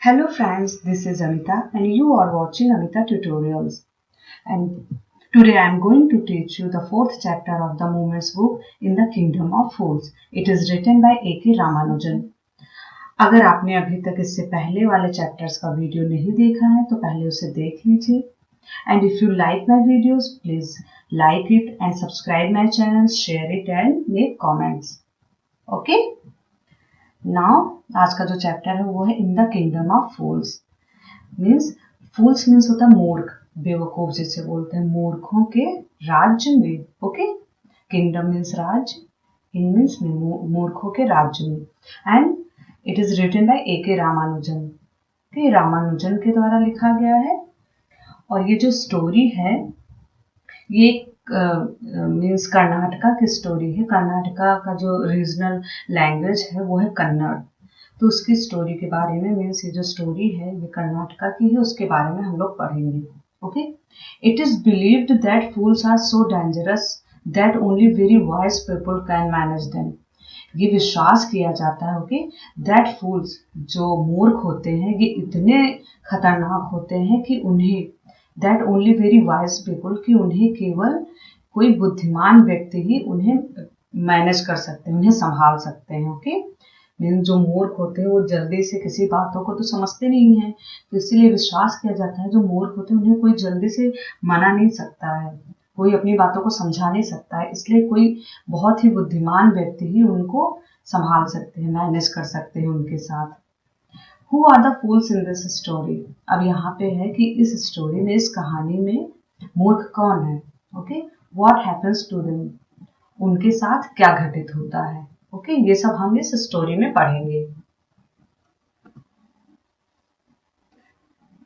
Hello friends, this is Amita and you are watching Amita Tutorials. And today I am going to teach you the fourth chapter of the Movements book in the Kingdom of Fools. It is written by A.K. Ramanujan. अगर आपने अभी तक इससे पहले वाले chapters का video नहीं देखा है तो पहले उसे देख लीजिए. And if you like my videos, please like it and subscribe my channel, share it and make comments. Okay? Now आज का जो चैप्टर है वो है in the kingdom of fools. Fools means होता है मूर्ख, बेवकूफ जिसे बोलते हैं, मूर्खों के राज्य में. ओके, किंगडम मीन्स राज्य, इन मीन्स मूर्खों के राज्य में. And it is written by A.K. Ramanujan. Ramanujan के द्वारा लिखा गया है. और ये जो स्टोरी है ये मीन्स कर्नाटका की स्टोरी है. कर्नाटका का जो रीजनल लैंग्वेज है वो है कन्नड़. तो उसकी स्टोरी के बारे में मीन्स ये जो स्टोरी है ये कर्नाटका की है, उसके बारे में हम लोग पढ़ेंगे. Okay, it is believed that fools are so dangerous that only very wise people can manage them. ये विश्वास किया जाता है ओके दैट फूल्स जो मूर्ख होते हैं ये इतने खतरनाक होते हैं कि उन्हें that only very wise people कि उन्हें केवल कोई बुद्धिमान व्यक्ति ही उन्हें मैनेज कर सकते हैं, उन्हें संभाल सकते हैं. ओके, जो मूर्ख होते हैं वो जल्दी से किसी बातों को तो समझते नहीं है, तो इसीलिए विश्वास किया जाता है जो मूर्ख होते हैं उन्हें कोई जल्दी से मना नहीं सकता है, कोई अपनी बातों को समझा नहीं सकता है. इसलिए कोई बहुत ही बुद्धिमान व्यक्ति ही उनको संभाल सकते हैं, मैनेज कर सकते हैं उनके साथ. Who are the fools in this story? अब यहाँ पे है कि इस स्टोरी में, इस कहानी में मूर्ख कौन है. Okay, what happens to them? उनके साथ क्या घटित होता है. ओके, ये सब हम इस स्टोरी में पढ़ेंगे.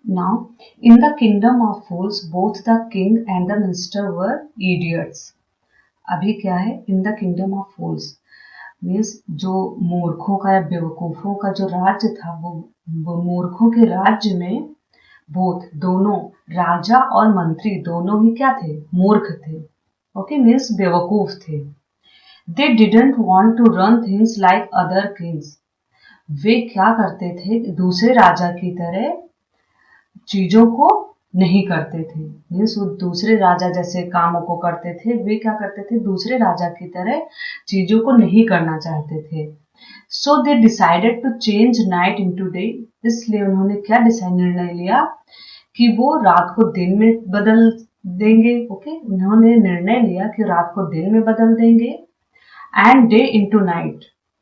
Now, in the kingdom of fools, both the king and the minister were idiots. अभी क्या है in the kingdom of fools? Means जो मूर्खों का या बेवकूफों का जो राज्य था वो मूर्खों के राज्य में बोथ दोनों राजा और मंत्री दोनों ही क्या थे, मूर्ख थे. ओके, मीन्स बेवकूफ थे. They didn't want to run things like other kings. वे क्या करते थे, दूसरे राजा की तरह चीजों को नहीं करते थे. मीन्स वो दूसरे राजा जैसे कामों को करते थे, वे क्या करते थे, दूसरे राजा की तरह चीजों को नहीं करना चाहते थे. So they decided to change night into day. इसलिए उन्होंने क्या निर्णय लिया कि वो रात को दिन में बदल देंगे. ओके, उन्होंने निर्णय लिया कि रात को दिन में बदल देंगे एंड डे इनटू नाइट,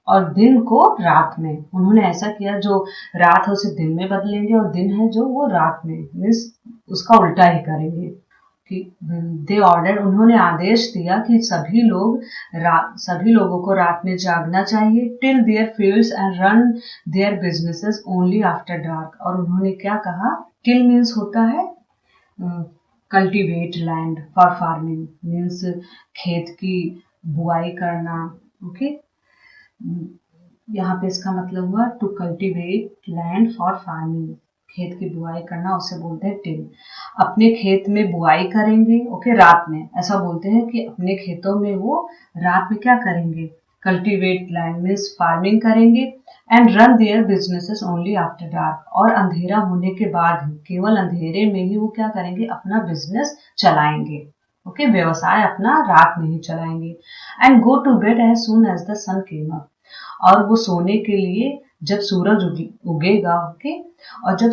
और दिन को रात में. उन्होंने ऐसा किया, जो रात है उसे दिन में बदलेंगे और दिन है जो वो रात में, मीन्स उसका उल्टा ही करेंगे. कि दे ऑर्डर, उन्होंने आदेश दिया कि सभी लोगों को रात में जागना चाहिए. Till there fields and run their businesses only after dark. और उन्होंने क्या कहा, टिल मीन्स होता है cultivate land for farming, means खेत की बुआई करना. ओके, यहाँ पे इसका मतलब हुआ to cultivate land for farming, खेत की बुआई करना, उसे बोलते हैं टिल. अपने खेत में बुआई करेंगे. ओके, रात में ऐसा बोलते हैं कि अपने खेतों में वो रात में क्या करेंगे, कल्टीवेट लैंड मीन्स फार्मिंग करेंगे. And run their businesses only after dark. और अंधेरा होने के बाद ही, केवल अंधेरे में ही वो क्या करेंगे, अपना बिजनेस चलाएंगे. ओके, व्यवसाय अपना रात में ही चलाएंगे. And go to bed as soon as the sun came up. और वो सोने के लिए जब सूरज उगेगा. ओके, और जब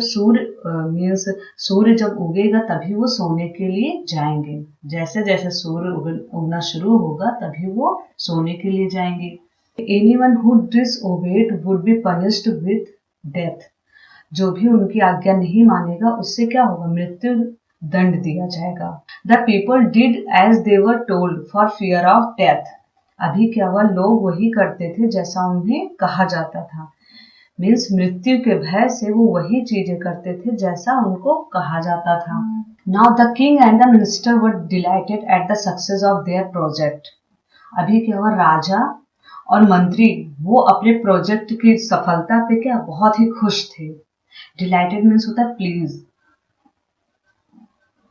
सूर्य जब उगेगा तभी वो सोने के लिए जाएंगे. जैसे जैसे सूर्य उगना शुरू होगा तभी वो सोने के लिए जाएंगे. Anyone who disobeyed would be punished with death. जो भी उनकी आज्ञा नहीं मानेगा उससे क्या होगा, मृत्यु दंड दिया जाएगा. The people did as they were told for fear of death. अभी क्या हुआ, लोग वही करते थे जैसा उन्हें कहा जाता था. मीन्स मृत्यु के भय से वो वही चीजें करते थे जैसा उनको कहा जाता था. Now the king and the minister were dilated at the success of their project. अभी क्या हुआ, राजा और मंत्री वो अपने प्रोजेक्ट की सफलता पे क्या बहुत ही खुश थे. डिलाइटेड मीन्स होता है प्लीज,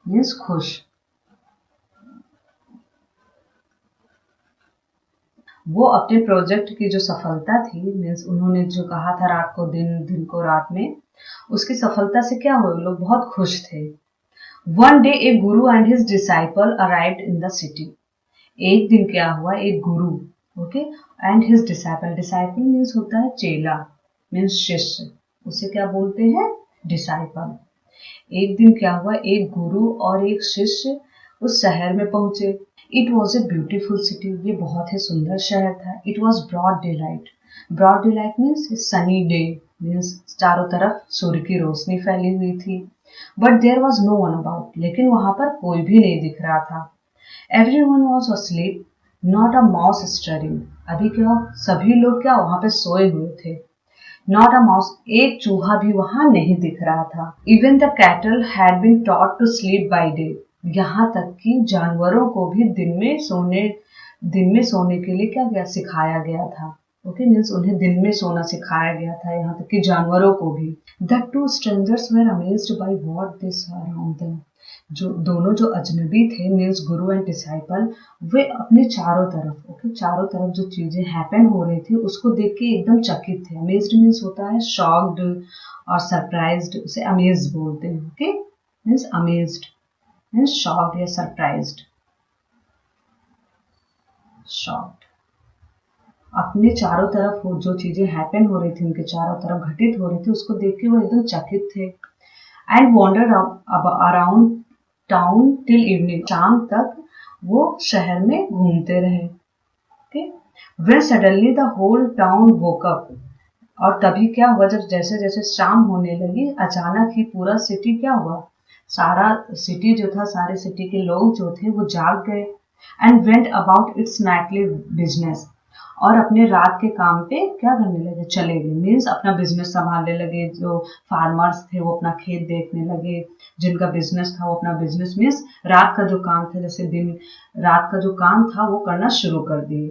मीन्स खुश. वो अपने प्रोजेक्ट की जो सफलता थी, मीन्स उन्होंने जो कहा था रात को दिन, दिन को रात में, उसकी सफलता से क्या हुआ, लोग बहुत खुश थे। One day A Guru and his disciple arrived in the city. एक दिन क्या हुआ, एक गुरु, okay, and his disciple, disciple means होता है चेला, मीन्स शिष्य, उसे क्या बोलते हैं, डिसाइपल। एक दिन क्या हुआ, एक गुरु और एक शिष्य उस शहर में पहुंचे। It was a beautiful city, ये बहुत ही सुंदर शहर था। It was broad daylight, broad daylight means sunny day, means चारों तरफ सूर्य की रोशनी फैली हुई थी। But there was no one about, लेकिन वहां पर कोई भी नहीं दिख रहा था। Everyone was asleep, not a mouse stirring। अभी क्या, सभी लोग क्या वहां पे सोए हुए थे। नॉट अ माउस, एक चूहा भी वहां नहीं दिख रहा था। Even the cattle had been taught to sleep by day, यहाँ तक कि जानवरों को भी दिन में सोने के लिए क्या गया, सिखाया गया था। ओके, मीन्स उन्हें दिन में सोना सिखाया गया था, यहाँ तक कि जानवरों को भी। The two strangers were amazed by what they saw around them. जो अजनबी थे, मीन्स गुरु एंड डिसाइपल, वे अपने चारों तरफ, ओके, चारों तरफ जो चीजें हैपन हो रही थी उसको देख के एकदम चकित थे। अमेज्ड मीन्स होता है शॉक्ड और सरप्राइज्ड, उसे अमेज बोलते हैं। Okay, means amazed means shocked या सरप्राइज्ड, शॉक्ड। अपने चारों तरफ जो चीजें हैपन हो रही थी, उनके चारों तरफ घटित हो रही थी, उसको देख के वो एकदम चकित थे। And wandered around town till evening, शाम तक वो शहर में घूमते रहे। Okay, when suddenly the whole town woke up, और तभी क्या हुआ, जब जैसे जैसे शाम होने लगी, अचानक ही पूरा सिटी क्या हुआ, सारा सिटी जो था, सारे सिटी के लोग जो थे वो जाग गए। And went about it's Knightley business, और अपने रात के काम पे क्या करने लगे, चले गए। मीन्स अपना बिजनेस संभालने लगे। जो फार्मर्स थे वो अपना खेत देखने लगे, जिनका बिजनेस था वो अपना बिजनेस, मीन्स रात का जो काम था, जैसे दिन रात का जो काम था वो करना शुरू कर दिए,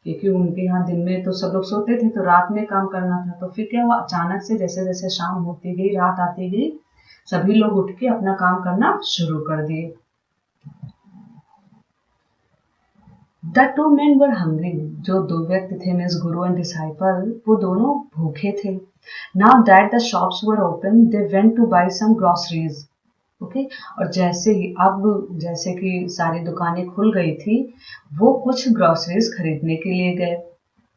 क्योंकि उनके यहाँ दिन में तो सब लोग सोते थे, तो रात में काम करना था। तो फिर क्या हुआ, अचानक से जैसे जैसे शाम होती गई, रात आती गई, सभी लोग उठ के अपना काम करना शुरू कर दिए। The two main were hungry, जो दो व्यक्ति थे, मीन्स गुरु एंड डिसाइपल, वो दोनों भूखे थे। Now that the shops were open, they went to buy some groceries. Okay, और जैसे ही अब जैसे कि सारी दुकानें खुल गई थी, वो कुछ ग्रोसरीज खरीदने के लिए गए।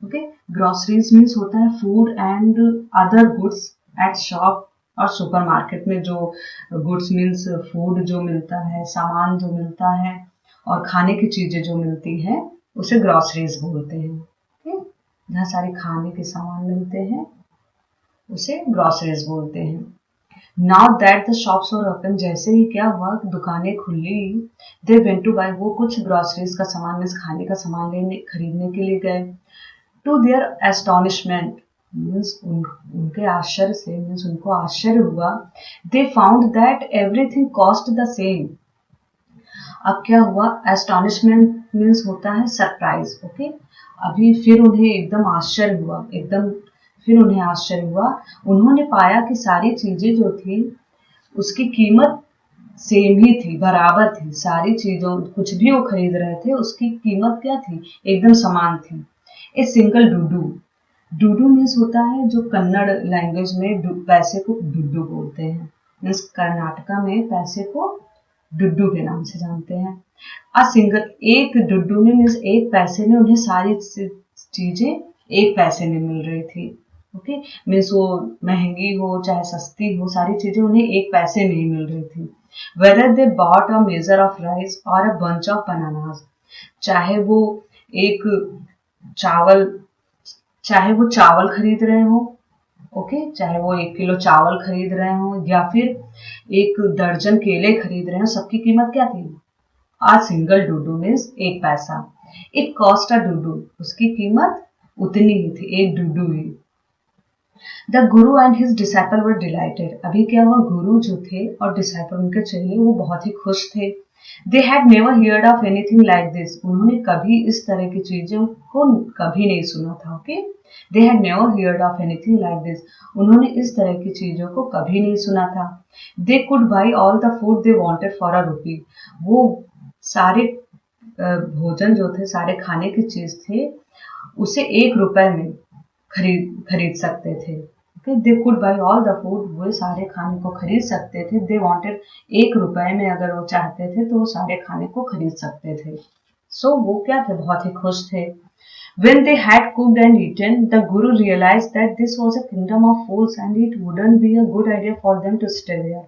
ओके, ग्रोसरीज मीन्स होता है food and other goods at shop और सुपरमार्केट में जो गुड्स मीन्स फूड जो मिलता है, सामान जो मिलता है, और खाने की चीजें जो मिलती हैं उसे ग्रोसरीज बोलते हैं। ओके, जहाँ सारे खाने के सामान मिलते हैं उसे ग्रोसरीज बोलते हैं। Now that the shops were open, जैसे ही क्या हुआ, दुकानें खुली, दे वेंट टू बाय, वो कुछ ग्रोसरीज का सामान मीन्स खाने का सामान खरीदने के लिए गए। टू देयर एस्टोनिशमेंट मीन्स उनके आश्चर्य से, मीन्स उनको आश्चर्य हुआ, they found that everything cost the same. अब क्या हुआ, एस्टोनिशमेंट मीन्स होता है सरप्राइज। ओके, अभी फिर उन्हें एकदम आश्चर्य हुआ, उन्होंने पाया कि सारी चीजें जो थी उसकी कीमत सेम ही थी, बराबर थी। सारी चीजों, कुछ भी वो खरीद रहे थे, उसकी कीमत क्या थी, एकदम समान थी। A single Dudu, Dudu means होता है, जो कन्नड़ लैंग्वेज में पैसे को डुडू बोलते हैं, मीन्स कर्नाटका में पैसे को डुडू के नाम से जानते हैं। अ सिंगल, एक डुडू में मीन्स एक पैसे में उन्हें सारी चीजें एक पैसे में मिल रही थी। ओके, मीन्स वो महंगी हो चाहे सस्ती हो, सारी चीजें उन्हें एक पैसे में ही मिल रही थी। Whether they bought a measure of rice और अ बंच ऑफ बनानास, चाहे वो चावल खरीद रहे हो, ओके, चाहे वो 1 किलो चावल खरीद रहे हो या फिर 1 दर्जन केले खरीद रहे हो, सबकी कीमत क्या थी, आ सिंगल डुडू मीन्स 1 पैसा। इट कॉस्ट अ डुडू, उसकी कीमत उतनी ही थी, 1 डुडू ही। The guru and his disciple were dilated, अभी क्या हुआ, गुरु जो थे और डिसाइपल उनके चेले, वो बहुत ही खुश थे। They had never heard of anything like this, उन्होंने कभी इस तरह की चीजों को कभी नहीं सुना था। Okay, they had never heard of anything like this, उन्होंने इस तरह की चीजों को कभी नहीं सुना था। They could buy all the food they wanted for a rupee, वो सारे भोजन जो थे, सारे खाने की चीज थे, उसे 1 रुपए में खरीद सकते थे। दे could buy all the food, वो सारे खाने को खरीद सकते थे। दे वांटेड, 1 रुपए में अगर वो चाहते थे तो वो सारे खाने को खरीद सकते थे। सो वो क्या थे, बहुत ही खुश थे। When they had cooked and eaten, the Guru realized that this was a kingdom of fools and it wouldn't be a good idea for them to stay there.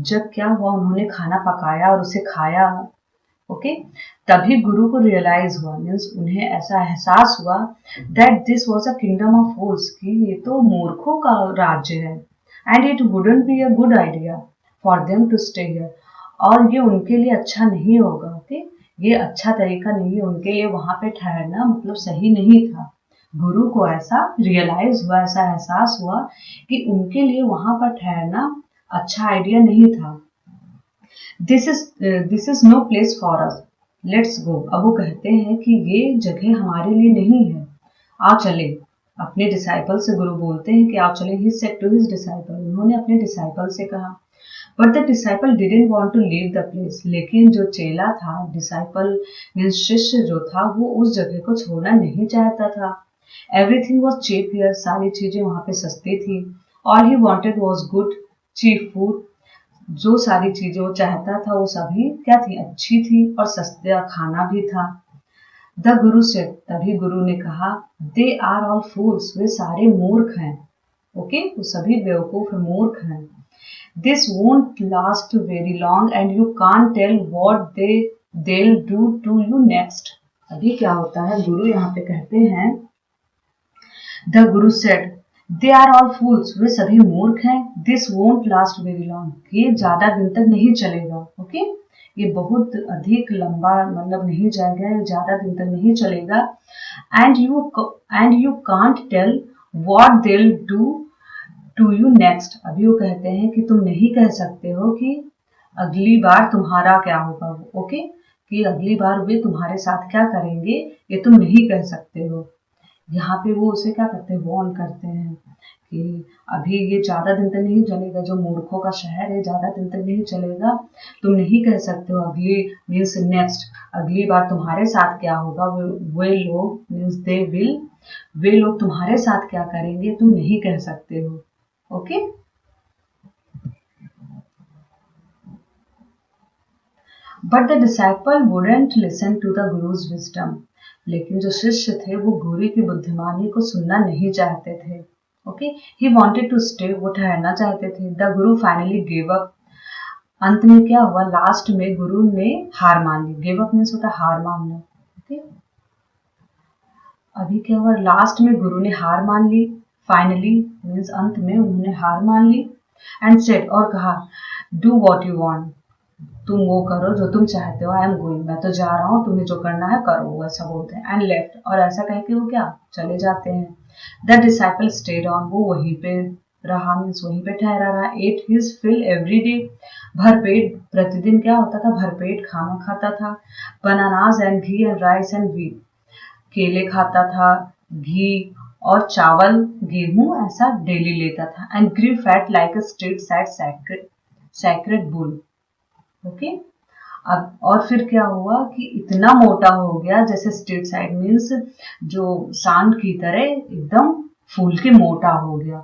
जब क्या हुआ, उन्होंने खाना पकाया और उसे खाया, ओके, तभी गुरु को रियलाइज हुआ, मीन्स उन्हें ऐसा एहसास हुआ that this was a kingdom of fools, कि ये तो मूर्खों का राज्य है, and it wouldn't be a good idea for them to stay here, और ये उनके लिए अच्छा नहीं होगा, ओके, ये अच्छा तरीका नहीं है उनके लिए वहां पे ठहरना, मतलब सही नहीं था। गुरु को ऐसा रियलाइज हुआ, ऐसा एहसास हुआ कि उनके लिए वहां पर ठहरना अच्छा आइडिया नहीं था। This is no place for us, let's go. अब वो कहते हैं कि ये जगह हमारे लिए नहीं है, आओ चले। अपने डिसाइपल से गुरु बोलते हैं कि आओ चले। He said to his disciple, उन्होंने अपने डिसाइपल से कहा। But the disciple didn't want to leave the place, लेकिन जो चेला था, डिसाइपल मींस शिष्य जो था, वो उस जगह को छोड़ना नहीं चाहता था। एवरीथिंग वाज चीप हियर, सारी चीजें वहां पे सस्ती थी। All he wanted was good cheap food, जो सारी चीजें वो चाहता था वो सभी क्या थी, अच्छी थी और सस्ता खाना भी था। द गुरु सेड, तभी गुरु ने कहा, दे आर ऑल फूल्स, वे सारे मूर्ख हैं, ओके, वो सभी बेवकूफ मूर्ख हैं। This won't last very long and you can't tell what they'll do to you next। अभी क्या होता है, गुरु यहाँ पे कहते हैं, the Guru said, they are all फूल्स, वे सभी मूर्ख हैं। This won't last very long, ये ज्यादा दिन तक नहीं चलेगा, ओके, ये बहुत अधिक लंबा मतलब नहीं जाएगा, ये ज्यादा दिन तक नहीं चलेगा। And you can't tell what they will do to you next. अभी वो कहते हैं कि तुम नहीं कह सकते हो कि अगली बार तुम्हारा क्या होगा, ओके, कि अगली बार वे तुम्हारे साथ क्या करेंगे, ये तुम नहीं कह सकते हो। यहाँ पे वो उसे क्या करते हैं, वॉर्न करते हैं कि अभी ये ज्यादा दिन तक नहीं चलेगा, जो मूर्खों का शहर है ज्यादा दिन तक नहीं चलेगा, तुम नहीं कह सकते हो अगली मीन्स नेक्स्ट, अगली बार तुम्हारे साथ क्या होगा, वे लोग मीन्स दे विल, वे लोग तुम्हारे साथ क्या करेंगे तुम नहीं कह सकते हो, okay. But the disciple wouldn't listen to the guru's wisdom, लेकिन जो शिष्य थे वो गुरु की बुद्धिमानी को सुनना नहीं चाहते थे, okay. He wanted to stay, वो ठहरना चाहते थे। The Guru finally give up, अंत में क्या हुआ, लास्ट में गुरु ने हार मान ली। गिव अप मीन्स होता है हार मानना, ओके। अभी क्या हुआ, लास्ट में गुरु ने हार मान ली, फाइनली मीन्स अंत में उन्होंने हार मान ली। एंड सेड, और कहा, डू वॉट यू वॉन्ट, तुम वो करो जो तुम चाहते हो, आई एम गोइंग, मैं तो जा रहा हूँ, तुम्हें जो करना है करो, ऐसा बोलते हैं। एंड लेफ्ट, और ऐसा कह के वो क्या चले जाते हैं। द डिसाइपल स्टेड ऑन, वो वहीं पे रहा, मीन्स वहीं पे ठहरा रहा। Ate his fill every day, भरपेट, प्रतिदिन क्या होता था, भरपेट खाना खाता था। Bananas and ghee and rice and wheat, केले खाता था, घी और चावल गेहूं ऐसा डेली लेता था। And grew fat like a street side sacred bull, okay. अब और फिर क्या हुआ कि इतना मोटा हो गया जैसे स्ट्रीट साइड मीन्स जो सांड की तरह एकदम फूल के मोटा हो गया,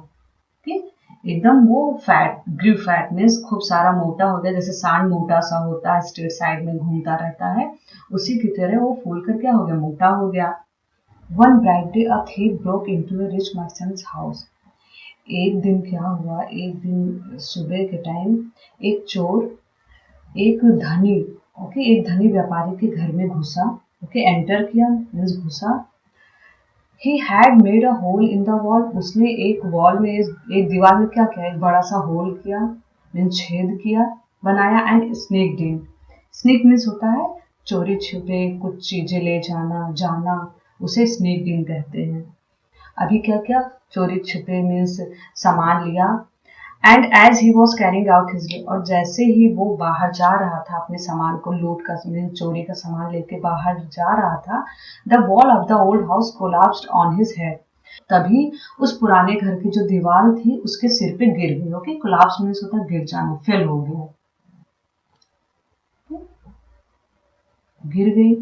ठीक, एकदम वो फैट, ग्रीव फैट मीन्स खूब सारा मोटा हो गया, जैसे सांड मोटा सा होता है स्ट्रीट साइड में घूमता रहता है, उसी की तरह वो फूल कर क्या हो गया, मोटा हो गया। One bright day a thief broke into a rich merchant's house। एक दिन क्या हुआ, एक दिन सुबह के टाइम एक चोर एक धनी, ओके, एक धनी व्यापारी के घर में घुसा, ओके, एंटर किया मीन्स घुसा। He had made a hole in the wall, उसने एक वॉल में, एक दीवार में क्या किया, एक बड़ा सा होल किया मीन्स छेद किया, बनाया। And snake in, snake means होता है चोरी छुपे कुछ चीजें ले जाना जाना, उसे स्नेक इन कहते हैं। अभी क्या क्या, चोरी छुपे मीन्स सामान लिया। And as he was carrying out his, और जैसे ही वो बाहर जा रहा था अपने सामान को लूट का चोरी का सामान लेके बाहर जा रहा था, the wall of the old house collapsed on his head, तभी उस पुराने घर की जो दीवार थी उसके सिर पे गिर गई, ओके, कोलैप्स मीन्स होता है गिर जाना, फेल हो गया, गिर गई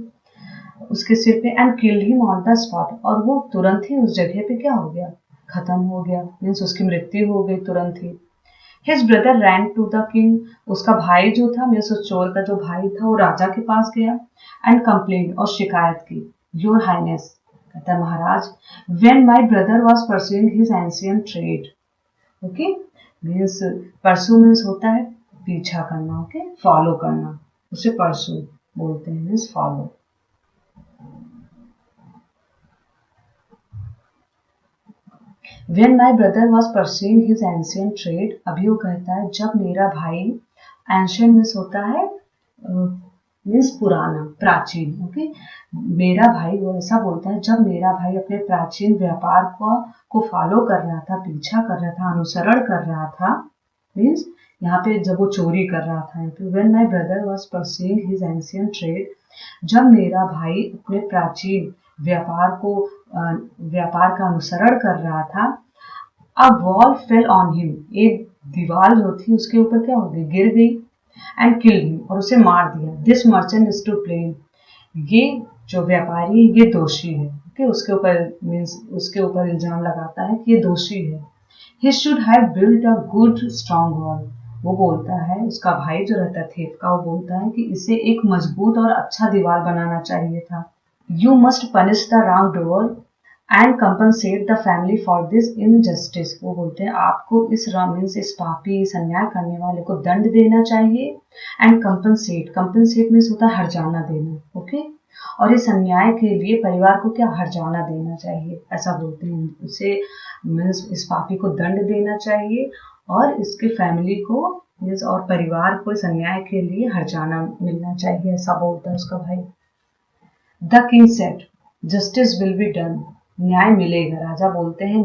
उसके सिर पे। And killed him on the spot, और वो तुरंत ही उस जगह पे क्या हो गया, खत्म हो गया, मीन्स उसकी मृत्यु हो गई तुरंत ही। His brother ran to the king, उसका भाई जो था, मीन्स उस चोर का जो भाई था, वो राजा के पास गया एंड कंप्लेन, और शिकायत की। योर हाइनेस, कहता है महाराज, when my brother was pursuing his ancient trade, okay, means pursue means होता है पीछा करना, ओके, फॉलो करना, उसे परसू बोलते हैं, means follow. When my brother was pursuing his ancient trade, अभी वो कहता है जब मेरा भाई, ancient मीन्स होता है मीन्स पुराना, प्राचीन, ओके, मेरा भाई, वो ऐसा बोलता है जब मेरा भाई अपने प्राचीन व्यापार को फॉलो कर रहा था, पीछा कर रहा था, अनुसरण कर रहा था, मीन्स यहाँ पे जब वो चोरी कर रहा था, when my brother was pursuing his ancient trade, जब मेरा भाई अपने प्राचीन व्यापार का अनुसरण कर रहा था, a wall fell on him, एक दीवार जो थी उसके ऊपर क्या हो गई, गिर गई, एंड किल्ड हिम, और उसे मार दिया। This merchant is to blame, ये जो व्यापारी ये दोषी है, ओके, उसके ऊपर मीन्स उसके ऊपर इल्जाम लगाता है कि ये दोषी है। He should have built a good strong wall, वो बोलता है, उसका भाई जो रहता है थेप का, वो बोलता है कि इसे एक मजबूत और अच्छा दीवार बनाना चाहिए था। You must punish the wrong doer and compensate the family for this injustice, वो बोलते हैं आपको इस मीन्स इस पापी, इस अन्याय करने वाले को दंड देना चाहिए, एंड कंपनसेट मीन्स होता है हर्जाना देना, ओके, और इस अन्याय के लिए परिवार को क्या हर्जाना देना चाहिए, ऐसा बोलते हैं, उसे मीन्स इस पापी को दंड देना चाहिए और इसके फैमिली को मीन्स और परिवार को इस अन्याय के लिए हर्जाना मिलना चाहिए, ऐसा बोलता है उसका भाई। The king said, justice will be done, न्याय मिलेगा, राजा बोलते हैं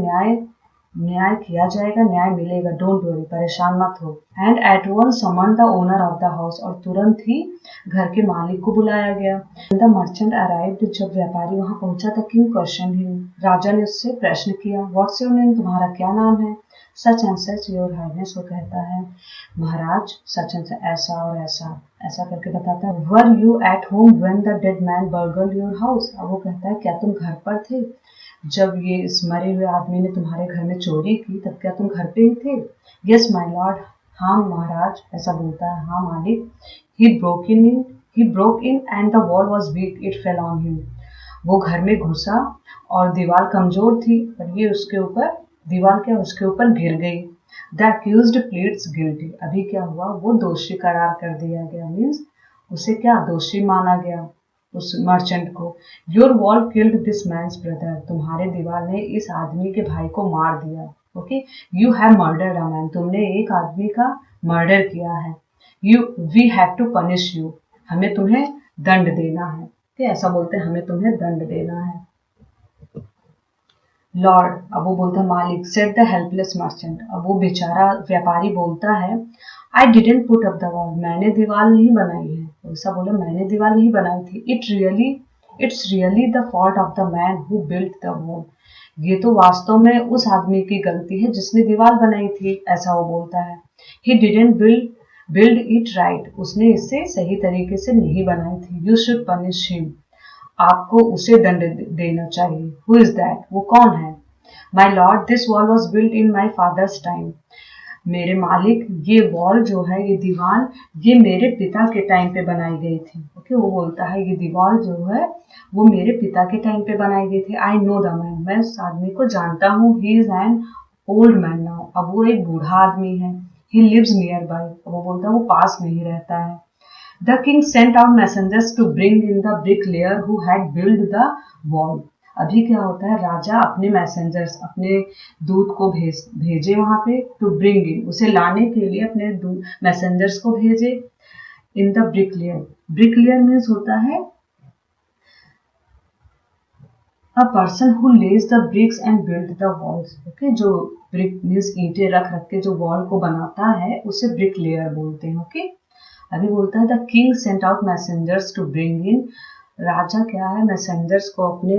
न्याय किया जाएगा, न्याय मिलेगा, डोंट वरी, परेशान मत हो। And at once summon the owner of the house, और तुरंत ही घर के मालिक को बुलाया गया। द मर्चेंट अराइव्ड, जब व्यापारी वहां पहुंचा था, किंग क्वेश्चन हिम, राजा ने उससे प्रश्न किया, व्हाट्स योर नेम, तुम्हारा क्या नाम है। Such and such your highness, वो कहता है महाराज सच एंड सच, ऐसा और ऐसा, ऐसा करके बताता है। Were you at home when the dead man burgled your house, अब वो कहता है क्या तुम घर पर थे जब ये इस मरे हुए आदमी ने तुम्हारे घर में चोरी की, तब क्या तुम घर पे ही थे। यस माय लॉर्ड, हाँ महाराज, ऐसा बोलता है, हाँ मालिक। He broke in and the wall was weak, it fell on him, वो घर में घुसा और दीवार कमजोर थी और ये उसके ऊपर दीवार क्या उसके ऊपर गिर गई। द अक्यूज्ड प्लीड्स गिल्टी, अभी क्या हुआ, वो दोषी करार कर दिया गया, मीन्स उसे क्या दोषी माना गया, उस मर्चेंट को। Your wall killed this man's brother, तुम्हारे दीवार ने इस आदमी के भाई को मार दिया, okay. You have murdered a man, तुमने एक आदमी का मर्डर किया है। We have to punish you, हमें तुम्हें दंड देना है, ठीक, ऐसा बोलते हैं, हमें तुम्हें दंड देना है। लॉर्ड, अब वो बोलता है मालिक, सेड द हेल्पलेस मर्चेंट, अब वो बेचारा व्यापारी बोलता है, I didn't put up the wall, मैंने दीवार नहीं बनाई है, ऐसा बोला, मैंने दीवार नहीं बनाई थी। It's really the fault of the man who built the wall, ये तो वास्तव में उस आदमी की गलती है जिसने दीवार बनाई थी, ऐसा वो बोलता है। He didn't build it right, उसने इसे सही तरीके से नहीं बनाई थी। यू शुड पनिश हिम, आपको उसे दंड देना चाहिए। हु इज दैट, वो कौन है। My lord, this wall was built in my father's time, मेरे मालिक, ये वॉल जो है, ये दीवार, ये मेरे पिता के टाइम पे बनाई गई थी, ओके, वो बोलता है ये दीवार जो है वो मेरे पिता के टाइम पे बनाई गई थी। आई नो द मैन, मैं उस आदमी को जानता हूँ। He is an old man now, अब वो एक बूढ़ा आदमी है। ही लिव्स नियर बाय, वो बोलता है वो पास में ही रहता है। The king sent out messengers to bring in the bricklayer who had built the wall. अभी क्या होता है, राजा अपने मैसेंजर्स, अपने दूत को भेजे वहां पे, टू ब्रिंग इन, उसे लाने के लिए अपने मैसेंजर्स को भेजे। इन द ब्रिकलेयर मीन्स होता है a person who lays the bricks and build the walls, okay, जो ब्रिक मीन्स ईंटें रख के जो वॉल को बनाता है उसे ब्रिकलेयर बोलते हैं, ओके। अभी बोलता है the king sent out messengers to bring in, राजा क्या है, मैसेंजर्स को, अपने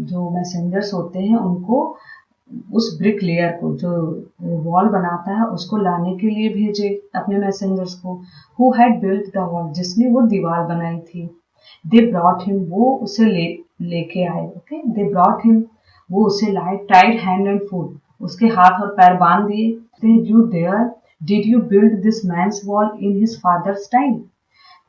जो मैसेंजर्स होते हैं उनको उस ब्रिक लेयर को, जो वॉल बनाता है, उसको लाने के लिए भेजे अपने मैसेंजर्स को। Who had built the wall, जिसने वो दीवार बनाई थी। दे ब्रॉट हिम, वो उसे लेके आए, ओके। दे ब्रॉट हिम, वो उसे लाए, टाइड हैंड एंड फुट, उसके हाथ और पैर बांध दिए। You there did you build this man's wall in his father's time?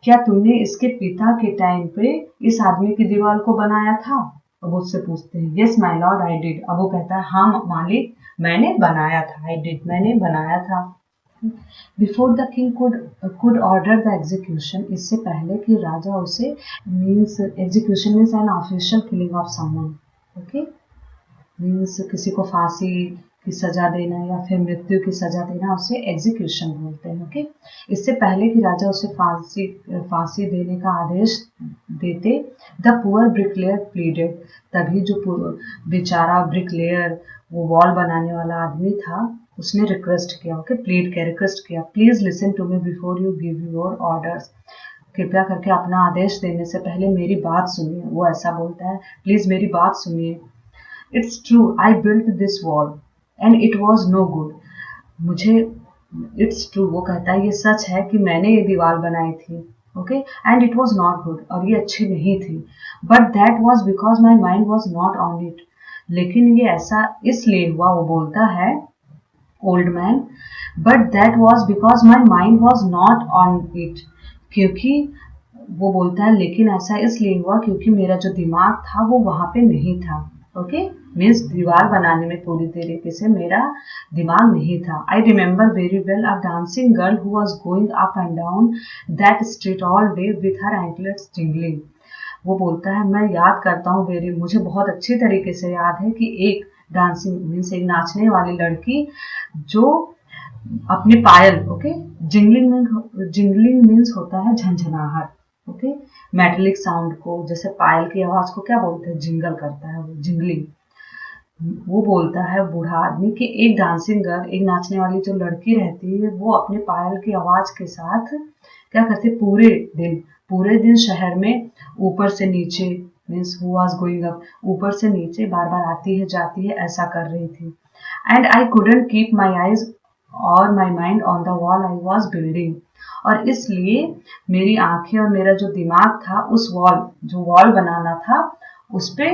क्या तुमने इसके पिता के टाइम पे इस आदमी की दीवार को बनाया था? अब उससे पूछते हैं, yes my Lord I did. अब वो कहता है, हाँ मालिक, मैंने बनाया था, आई डिड, मैंने बनाया था। Before the king could order the execution, इससे पहले कि राजा उसे, means execution means an official killing of someone, okay, means किसी को फांसी की सजा देना या फिर मृत्यु की सजा देना, उसे एग्जीक्यूशन बोलते हैं, ओके। इससे पहले कि राजा उसे फांसी देने का आदेश देते, द पुअर ब्रिकलेयर प्लीडेड, तभी जो बेचारा ब्रिकलेयर, वो वॉल बनाने वाला आदमी था, उसने रिक्वेस्ट किया, ओके, प्लीड किया, रिक्वेस्ट किया, please listen to me before you give your orders, कृपया करके अपना आदेश देने से पहले मेरी बात सुनिए। वो ऐसा बोलता है, प्लीज मेरी बात सुनिए। It's true, I built this wall and it was no good. मुझे it's true, वो कहता है ये सच है कि मैंने ये दीवार बनाई थी, okay, and it was not good, और ये अच्छी नहीं थी, but that was because my mind was not on it. लेकिन ये ऐसा इसलिए हुआ, वो बोलता है old man, but that was because my mind was not on it, क्योंकि वो बोलता है लेकिन ऐसा इसलिए हुआ क्योंकि मेरा जो दिमाग था वो वहां पे नहीं था, ओके, मीन्स दीवार बनाने में पूरी तरीके से मेरा दिमाग नहीं था। I remember very well a dancing girl who was going up and down that street all day with her anklets jingling. वो बोलता है मैं याद करता हूँ, मुझे बहुत अच्छी तरीके से याद है कि एक डांसिंग मीन्स एक नाचने वाली लड़की जो अपने पायल, ओके, जिंगलिंग मीन्स होता है झंझनाहट, ओके, मेटेलिक साउंड को, जैसे पायल की आवाज को क्या बोलते हैं, जिंगल करता है वो, जिंगलिंग। वो बोलता है बूढ़ा आदमी कि एक डांसिंग गर्ल, एक नाचने वाली जो लड़की रहती है, वो अपने पायल की आवाज के साथ क्या करती है, पूरे दिन शहर में ऊपर से नीचे, means who was going up, ऊपर से नीचे बार बार आती है जाती है, ऐसा कर रही थी। And I couldn't keep my eyes और my mind on the wall I was building, और इसलिए मेरी आंखें और मेरा जो दिमाग था उस वॉल बनाना था उस पे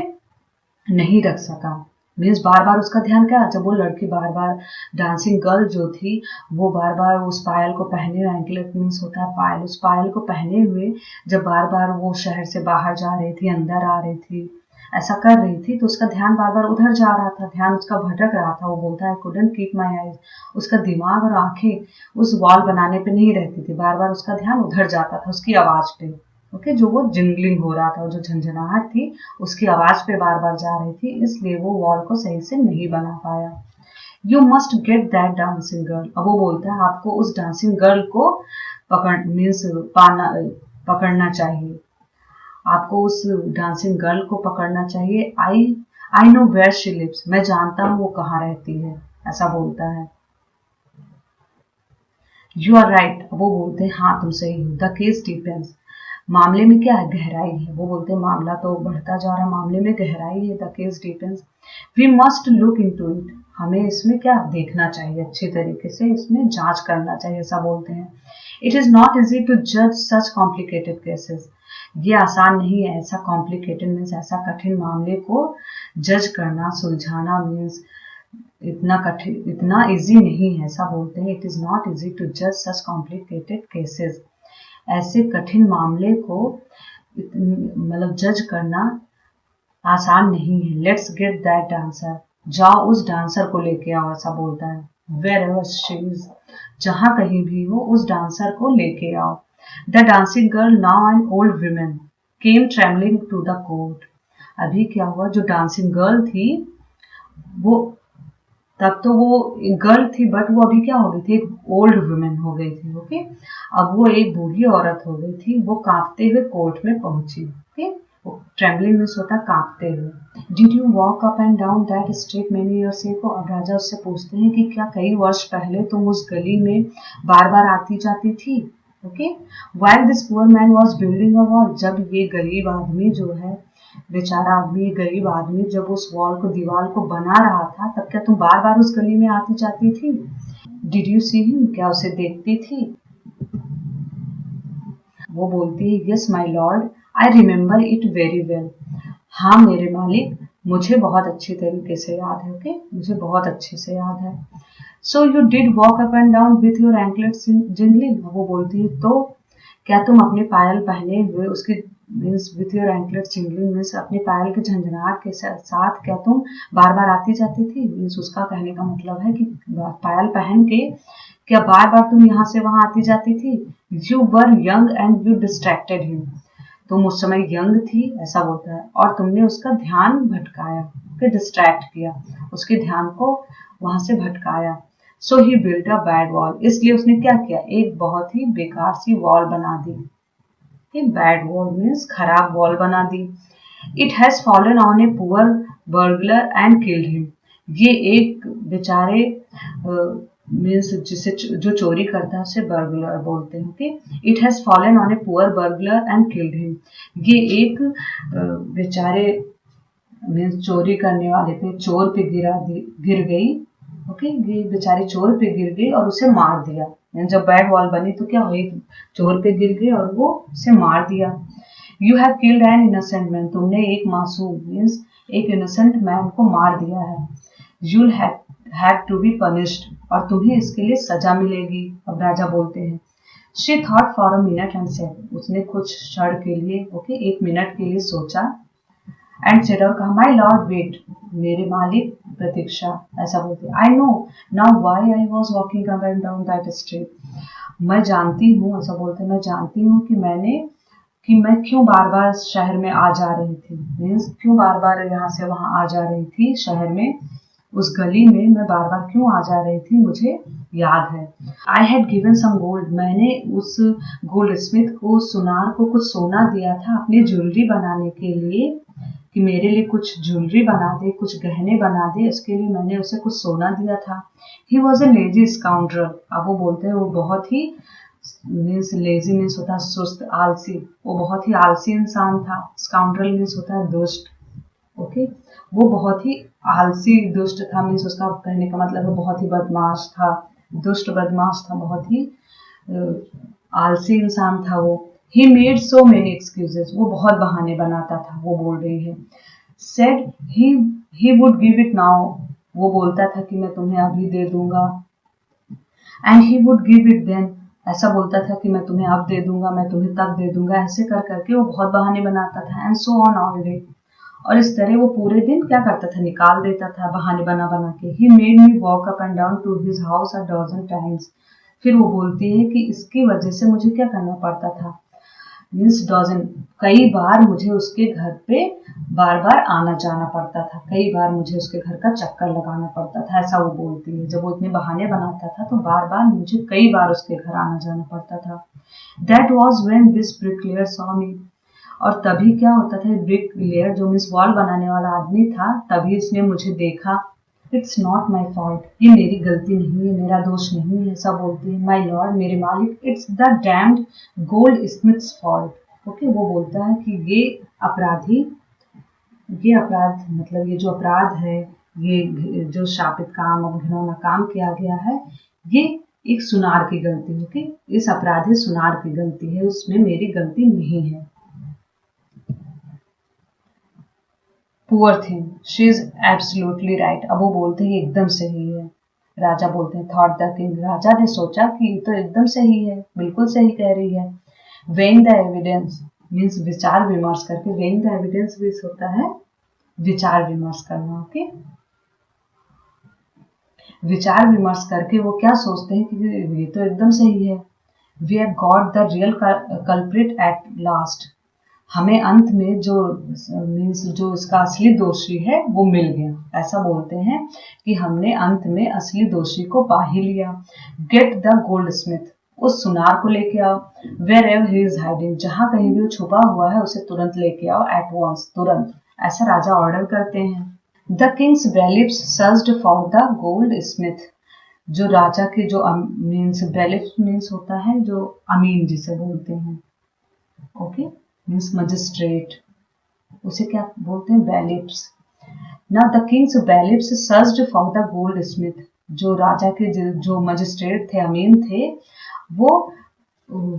नहीं रख सका। मीन्स बार बार उसका ध्यान क्या, जब वो लड़की बार बार डांसिंग गर्ल जो थी वो बार बार उस पायल को पहने हुए, एंकलेट मीन्स होता है पायल, उस पायल को पहने हुए जब बार बार वो शहर से बाहर जा रही थी, अंदर आ रही थी, ऐसा कर रही थी, तो उसका ध्यान बार बार उधर जा रहा था, ध्यान उसका भटक रहा था। वो बोलता है कुडंट कीप माई आईज, उसका दिमाग और आंखें उस वॉल बनाने पे नहीं रहती थी, बार बार उसका ध्यान उधर जाता था, उसकी आवाज पे, ओके, जो वो जिंगलिंग हो रहा था, जो झंझनाहट थी उसकी आवाज पे बार बार जा रही थी, इसलिए वो वॉल को सही से नहीं बना पाया। You must get that dancing girl, अब वो बोलता है आपको उस डांसिंग गर्ल को पकड़ना चाहिए, आपको उस डांसिंग गर्ल को पकड़ना चाहिए। I know where she lives, मैं जानता हूँ वो कहाँ रहती है, ऐसा बोलता है। यू आर राइट, वो बोलते हैं हाँ तुम सही हो। द केस डिपेंड्स, मामले में क्या है, गहराई है। वो बोलते हैं मामला तो बढ़ता जा रहा है, मामले में गहराई है। The case depends, we must look into it, हमें इसमें क्या देखना चाहिए, अच्छी तरीके से इसमें जांच करना चाहिए, ऐसा बोलते हैं। It is not easy to जज सच कॉम्प्लिकेटेड केसेस, ये आसान नहीं है ऐसा कॉम्प्लिकेटेड मीन्स ऐसा कठिन मामले को जज करना, सुलझाना, मीन्स इतना इजी नहीं है, ऐसा बोलते हैं। It is not easy to जज सच कॉम्प्लिकेटेड केसेस, ऐसे कठिन मामले को मतलब जज करना आसान नहीं है। लेट्स गेट दैट डांसर, जाओ उस डांसर को लेके आओ, ऐसा बोलता है। वेयर एवर शी इज, जहां कहीं भी हो उस डांसर को लेके आओ। The dancing girl now an old woman came travelling to the court, अभी क्या हुआ, जो डांसिंग गर्ल थी वो तब तो वो गर्ल थी बट वो अभी क्या हो गई थी, एक ओल्ड वुमेन हो गई थी, ओके, अब वो एक बूढ़ी औरत हो गई थी। वो कांपते हुए कोर्ट में पहुंची, ओके, ट्रेवलिंग मीन्स होता है कांपते हुए। Did you walk up and down that street many years ago, अब राजा उससे पूछते हैं कि क्या कई वर्ष पहले तुम उस गली में बार बार आती जाती थी, okay. While this poor man was building a wall, जब ये गरीब आदमी जो है, बेचारा आदमी, गरीब आदमी जब उस वॉल को, दीवार को बना रहा था, तब क्या तुम बार बार उस गली में आती जाती थी? डिड यू सी हिम, क्या उसे देखती थी? वो बोलती है yes my Lord I remember it very well, हाँ मेरे मालिक मुझे बहुत अच्छी तरीके से याद है, ओके, मुझे बहुत अच्छे से याद है। So you did walk up and down with your anklets jingling, वो बोलती है तो क्या तुम अपने पायल पहने हुए उसके means with your anklets jingling means अपने पायल के झंझनाहट के साथ क्या तुम बार बार आती जाती थी। मीन्स उसका कहने का मतलब है कि पायल पहन के क्या बार बार तुम यहाँ से वहां आती जाती थी। You were young and you distracted him, तुम उस समय यंग थी ऐसा बोलता है, और तुमने उसका ध्यान भटकाया, डिस्ट्रैक्ट किया, उसके ध्यान को वहां से भटकाया। सो ही बिल्ट अ बैड वॉल, इसलिए उसने क्या किया, एक बहुत ही बेकार सी वॉल बना दी। बैड वॉल मीन्स खराब वॉल बना दी। It has fallen on a poor burglar and killed him, ये एक बेचारे मीन्स जिसे जो चोरी करता है उसे बर्गलर बोलते हैं। Okay, it has fallen on a poor burglar and killed him, ये एक बेचारे मीन्स चोरी करने वाले पे चोर पे गिर गई। ओके, ये बेचारी चोर पे गिर गई और उसे मार दिया। जब बैड वॉल बनी तो क्या हुई, चोर पे गिर गई और वो उसे मार दिया। You have killed N innocent man, तुमने एक मासूम मीन्स एक इनोसेंट मैन को मार दिया है। You'll have to be punished, और तुम्हें इसके लिए सजा मिलेगी। अब राजा बोलते हैं she thought for a minute and said, उसने कुछ क्षण के लिए ओके एक मिनट के लिए सोचा, एंड सेड और कहा माई लॉर्ड वेट, मेरे मालिक प्रतीक्षा, ऐसा बोलते I know now why I was walking up and down that street, मैं जानती हूँ, ऐसा बोलते मैं जानती हूँ कि मैं क्यों बार बार शहर में आ जा रही थी, मीन्स क्यों बार बार यहाँ से वहां आ जा रही थी शहर में, उस गली में मैं बार बार क्यों आ जा रही थी, मुझे याद है। I had given some gold, मैंने उस गोल्ड स्मिथ को सुनार को कुछ सोना दिया था अपनी ज्वेलरी बनाने के लिए, कि मेरे लिए कुछ ज्वेलरी बना दे, कुछ गहने बना दे, इसके लिए मैंने उसे कुछ सोना दिया था। He was a lazy scoundrel, अब वो बोलते हैं वो बहुत ही मीन्स लेजी मीन्स होता है सुस्त आलसी, वो बहुत ही आलसी इंसान था। स्काउंड्रल मीन्स होता है दुष्ट। ओके, वो बहुत ही आलसी दुष्ट था, मीन्स उसका कहने का मतलब है बहुत ही बदमाश था, दुष्ट बदमाश था, बहुत ही आलसी इंसान था वो। He made so many excuses, वो बहुत बहाने बनाता था, वो बोल रही है। Said he would give it now, वो बोलता था कि मैं तुम्हें अभी दे दूंगा। And he would give it then, ऐसा बोलता था कि मैं तुम्हें अब दे दूंगा, मैं तुम्हें तब दे दूंगा, ऐसे कर करके वो बहुत बहाने बनाता था। And so on all day, और इस तरह वो पूरे दिन क्या करता था, निकाल देता था बहाने बना बना के। He made me walk up and down to his house a dozen times, फिर वो बोलती है कि इसकी वजह से मुझे क्या करना पड़ता था, मीन्स डजन, कई बार मुझे उसके घर पे बार बार आना जाना पड़ता था, कई बार मुझे उसके घर का चक्कर लगाना पड़ता था, ऐसा वो बोलती है। जब वो इतने बहाने बनाता था तो बार बार मुझे कई बार उसके घर आना जाना पड़ता था। That was when this bricklayer saw me, और तभी क्या होता था, ब्रिकलेयर जो मीन्स वॉल बनाने वाला आदमी था, तभी इसने मुझे देखा। इट्स नॉट माई फॉल्ट, ये मेरी गलती नहीं है, मेरा दोष नहीं है, ऐसा बोलती है। माई लॉर्ड, मेरे मालिक, it's the damned goldsmith's fault. Okay, वो बोलता है कि ये अपराध मतलब ये जो अपराध है, ये जो शापित काम और घिनौना काम किया गया है, ये एक सुनार की गलती है। ओके, इस अपराधी सुनार की गलती है, उसमें मेरी गलती नहीं है। Poor thing, she is absolutely right, अब वो बोलते हैं एकदम सही है। राजा बोलते हैं थॉट द किंग, राजा ने सोचा कि ये तो एकदम सही है, बिल्कुल सही कह रही है। वेइंग द एविडेंस मीन्स विचार विमर्श करके, वेइंग द एविडेंस भी होता है विचार विमर्श करना। ओके, विचार विमर्श करके वो क्या सोचते हैं कि ये तो एकदम सही है। We have got the real culprit at last, हमें अंत में जो मीन्स जो इसका असली दोषी है वो मिल गया, ऐसा बोलते हैं कि हमने अंत में असली दोषी को पा ही लिया। गेट द गोल्ड स्मिथ, उस सुनार को लेके आओ। Wherever he is hiding, जहां कहीं भी वो छुपा हुआ है उसे तुरंत लेके आओ, एट वंस, तुरंत, ऐसा राजा ऑर्डर करते हैं। The king's bailiffs searched for the goldsmith, जो राजा के जो मीन्स बैलिप्स मीन्स होता है जो अमीन जिसे बोलते हैं। ओके, मीन्स मजिस्ट्रेट, उसे क्या बोलते हैं, bailiffs. Now the king's bailiffs searched for the goldsmith, जो राजा के जो मजिस्ट्रेट थे, अमीन थे, वो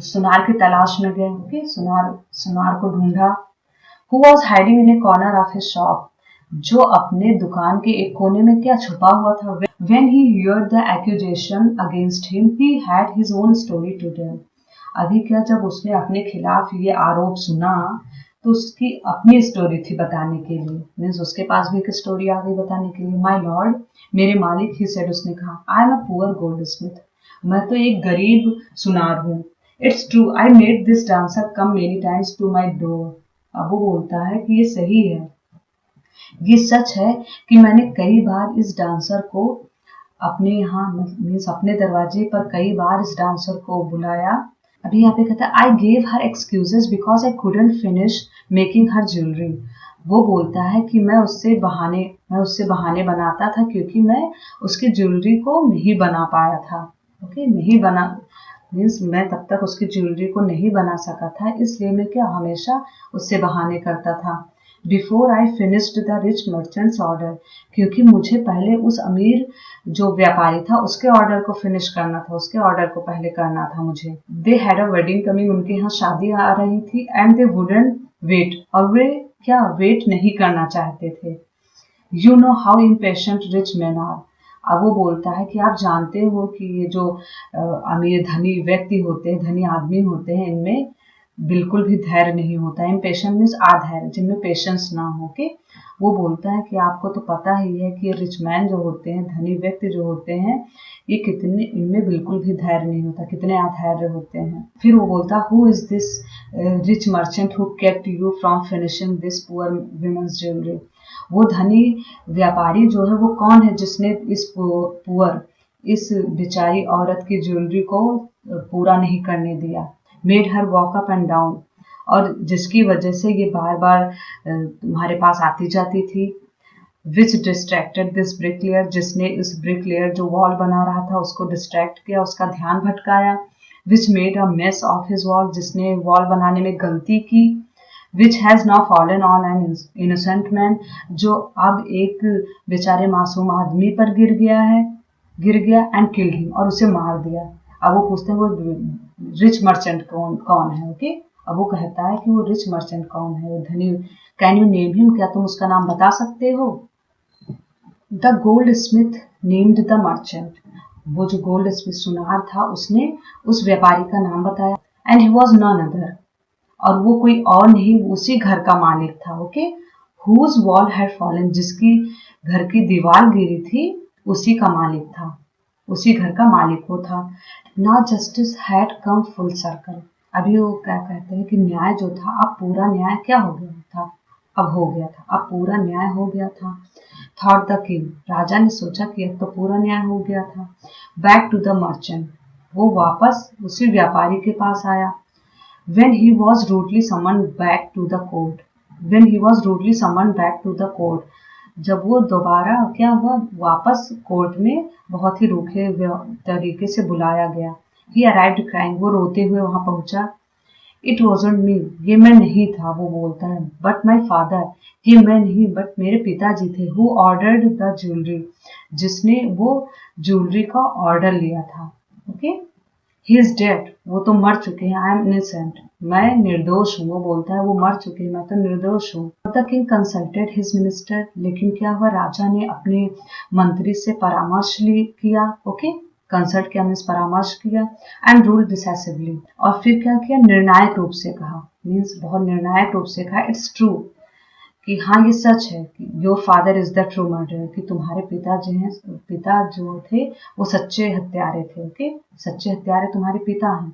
सुनार की तलाश में गए। ओके, सुनार को ढूंढा। Who was hiding in A corner of his shop, जो अपने दुकान के एक कोने में क्या छुपा हुआ था। When he heard the accusation against him, he had his own story to tell. अभी क्या, जब उसने अपने खिलाफ ये आरोप सुना तो उसकी अपनी स्टोरी थी बताने के लिए, मीन्स उसके पास भी एक स्टोरी आ गई बताने के लिए। माय लॉर्ड, मेरे मालिक, ही सेड, उसने कहा, I am a poor goldsmith, मैं तो एक गरीब सुनार हूँ। It's true, I made this dancer come many times to my door. अब वो बोलता है कि ये सही है, ये सच है कि मैंने कई बार इस डांसर को अपने यहाँ, मीन्स अपने दरवाजे पर कई बार इस डांसर को बुलाया। अभी यहाँ पे कहता है, I gave her excuses because I couldn't finish making her jewellery. वो बोलता है कि मैं उससे बहाने बनाता था क्योंकि मैं उसकी ज्वेलरी को नहीं बना पाया था। ओके, नहीं बना मीन्स मैं तब तक उसकी ज्वेलरी को नहीं बना सका था, इसलिए मैं क्या हमेशा उससे बहाने करता था। Before I finished the rich merchants order, क्योंकि मुझे पहले उस अमीर जो व्यापारी था उसके ऑर्डर को फिनिश करना था, उसके ऑर्डर को पहले करना था मुझे। They had a wedding coming, उनके यहाँ शादी आ रही थी। एंड दे वुडंट वेट, और वे क्या वेट नहीं करना चाहते थे। You know how impatient rich man are. अब वो बोलता है कि आप जानते हो कि ये जो अमीर धनी व्यक्ति होते हैं, धनी आदमी होते हैं, इनमें बिल्कुल भी धैर्य नहीं होता है। इम्पेशेंट मीन्स आधैर्य, जिनमें पेशेंस ना हो के। वो बोलता है कि आपको तो पता ही है कि ये रिच मैन जो होते हैं, धनी व्यक्ति जो होते हैं, ये कितने, इनमें बिल्कुल भी धैर्य नहीं होता, कितने अधैर्य होते हैं। फिर वो बोलता, who is this rich merchant who kept you from finishing this poor women's jewellery. वो धनी व्यापारी जो है वो कौन है जिसने इस बेचारी औरत की ज्वेलरी को पूरा नहीं करने दिया। Made her walk up and down, और जिसकी वजह से ये बार बार तुम्हारे पास आती जाती थी। विच डिस्ट्रैक्टेड दिस ब्रिकलेयर, जिसने इस ब्रिकलेयर जो वॉल बना रहा था उसको डिस्ट्रैक्ट किया, उसका ध्यान भटकाया। Which made a mess of his wall, जिसने वॉल बनाने में गलती की। Which has now fallen on an innocent man, जो अब एक बेचारे मासूम आदमी पर गिर गया एंड किल्ड हिम, और उसे मार दिया। अब वो पूछते हैं वो रिच मर्चेंट कौन है। ओके, अब वो कहता है कि वो रिच मर्चेंट कौन है, वो धनी। कैन यू नेम हिम, क्या तुम उसका नाम बता सकते हो। The gold Smith named the merchant, वो जो गोल्ड स्मिथ सुनार था उसने उस व्यापारी का नाम बताया। And he was none other, और वो कोई और नहीं, उसी घर का मालिक था। Okay, whose wall had fallen, जिसकी घर की दीवार गिरी थी उसी का मालिक था, उसी घर का मालिक वो था। Now justice had come full circle, अभी वो क्या कहते हैं कि न्याय जो था, अब पूरा न्याय क्या हो गया था, अब पूरा न्याय हो गया था। थॉट द किंग, राजा ने सोचा कि अब तो पूरा न्याय हो गया था। बैक टू द मर्चेंट, वो वापस उसी व्यापारी के पास आया। When he was rudely summoned back to the court, जब वो दोबारा क्या हुआ, वापस कोर्ट में बहुत ही रूखे तरीके से बुलाया गया। He arrived crying, वो रोते हुए वहां पहुंचा। It wasn't me, ये मैं नहीं था, वो बोलता है। But my father, ये मैं नहीं बट मेरे पिताजी थे। Who ordered the jewelry, जिसने वो ज्वेलरी का ऑर्डर लिया था। ओके, He is dead, वो तो मर चुके हैं। I am innocent, मैं निर्दोष हूँ। वो बोलता है वो मर चुके हैं, मैं तो निर्दोष हूँ। The king consulted his minister, लेकिन क्या हुआ, राजा ने अपने मंत्री से परामर्श किया। ओके, कंसल्ट किया मीन्स परामर्श किया। एंड रूल डिसाइसिवली, और फिर क्या किया, निर्णायक रूप से कहा, मीन्स बहुत निर्णायक रूप से कहा। इट्स ट्रू, कि हाँ ये सच है कि your father is the true murder, कि तुम्हारे पिता जो थे वो सच्चे हत्यारे थे। ओके, सच्चे हत्यारे तुम्हारे पिता हैं।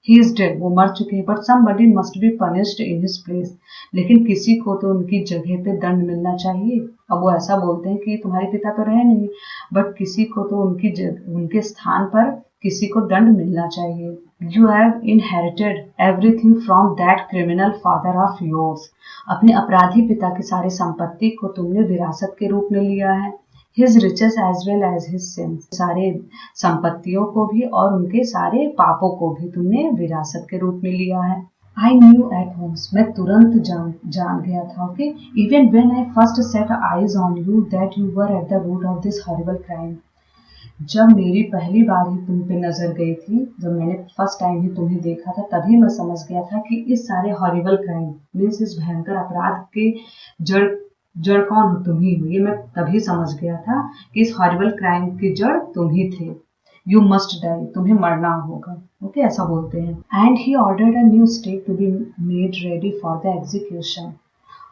ही इज डेड, वो मर चुके हैं। But somebody must be punished in his place, लेकिन किसी को तो उनकी जगह पे दंड मिलना चाहिए। अब वो ऐसा बोलते हैं कि तुम्हारे पिता तो रहे नहीं, बट किसी को तो उनके स्थान पर किसी को दंड मिलना चाहिए। You have inherited everything from that criminal father of yours, अपने अपराधी पिता की सारी संपत्ति को तुमने विरासत के रूप में लिया है। His riches as well as his sins, सारे संपत्तियों को भी और उनके सारे पापों को भी तुमने विरासत के रूप में लिया है। आई न्यू एट वंस, मैं तुरंत जान गया था। Okay, even when I first set eyes on you that you were at the root of this horrible crime, जब मेरी पहली बार ही तुम पे नजर गई थी, जब मैंने फर्स्ट टाइम ही तुम्हें देखा था, तभी मैं समझ गया था कि इस सारे हॉरिबल क्राइम मीन्स इस भयंकर अपराध के जड़ जड़ कौन हो? तुम ही हो। ये मैं तभी समझ गया था कि इस हॉरिबल क्राइम की जड़ तुम ही थे। यू मस्ट डाई, तुम्हें मरना होगा। ओके, ऐसा बोलते हैं। And he ordered a new stake to be made ready for the execution.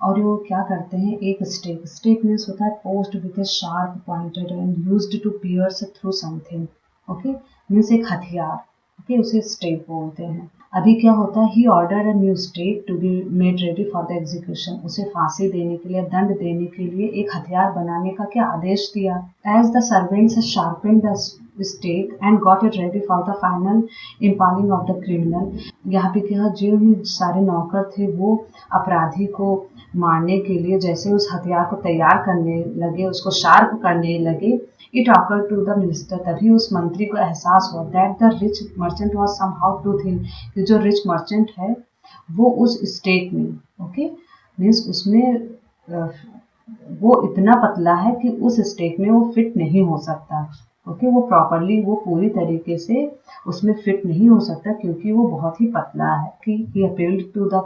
और वो क्या करते हैं, एक स्टेक, स्टेक मीन्स होता है post with a sharp pointed end used to pierce through something. Okay, means एक हथियार। ओके, उसे स्टेक बोलते हैं। अभी क्या होता है, he order a new stake to be made ready for the execution. उसे फांसी देने के लिए, दंड देने के लिए एक हथियार बनाने का क्या आदेश दिया। As the servants sharpened the stake and got it ready for the final impaling of the criminal. यहाँ पे क्या, जो भी सारे नौकर थे वो अपराधी को मारने के लिए जैसे उस हथियार को तैयार करने लगे, उसको शार्प करने लगे, it occur to the minister, तभी उस मंत्री को एहसास हुआ that the rich merchant was somehow too thin, कि जो रिच मर्चेंट है वो उस स्टेक में, ओके, मीन्स उसमें वो इतना पतला है कि उस स्टेक में वो फिट नहीं हो सकता। ओके, वो प्रॉपरली, वो पूरी तरीके से उसमें फिट नहीं हो सकता क्योंकि वो बहुत ही पतला है। कि he appealed to the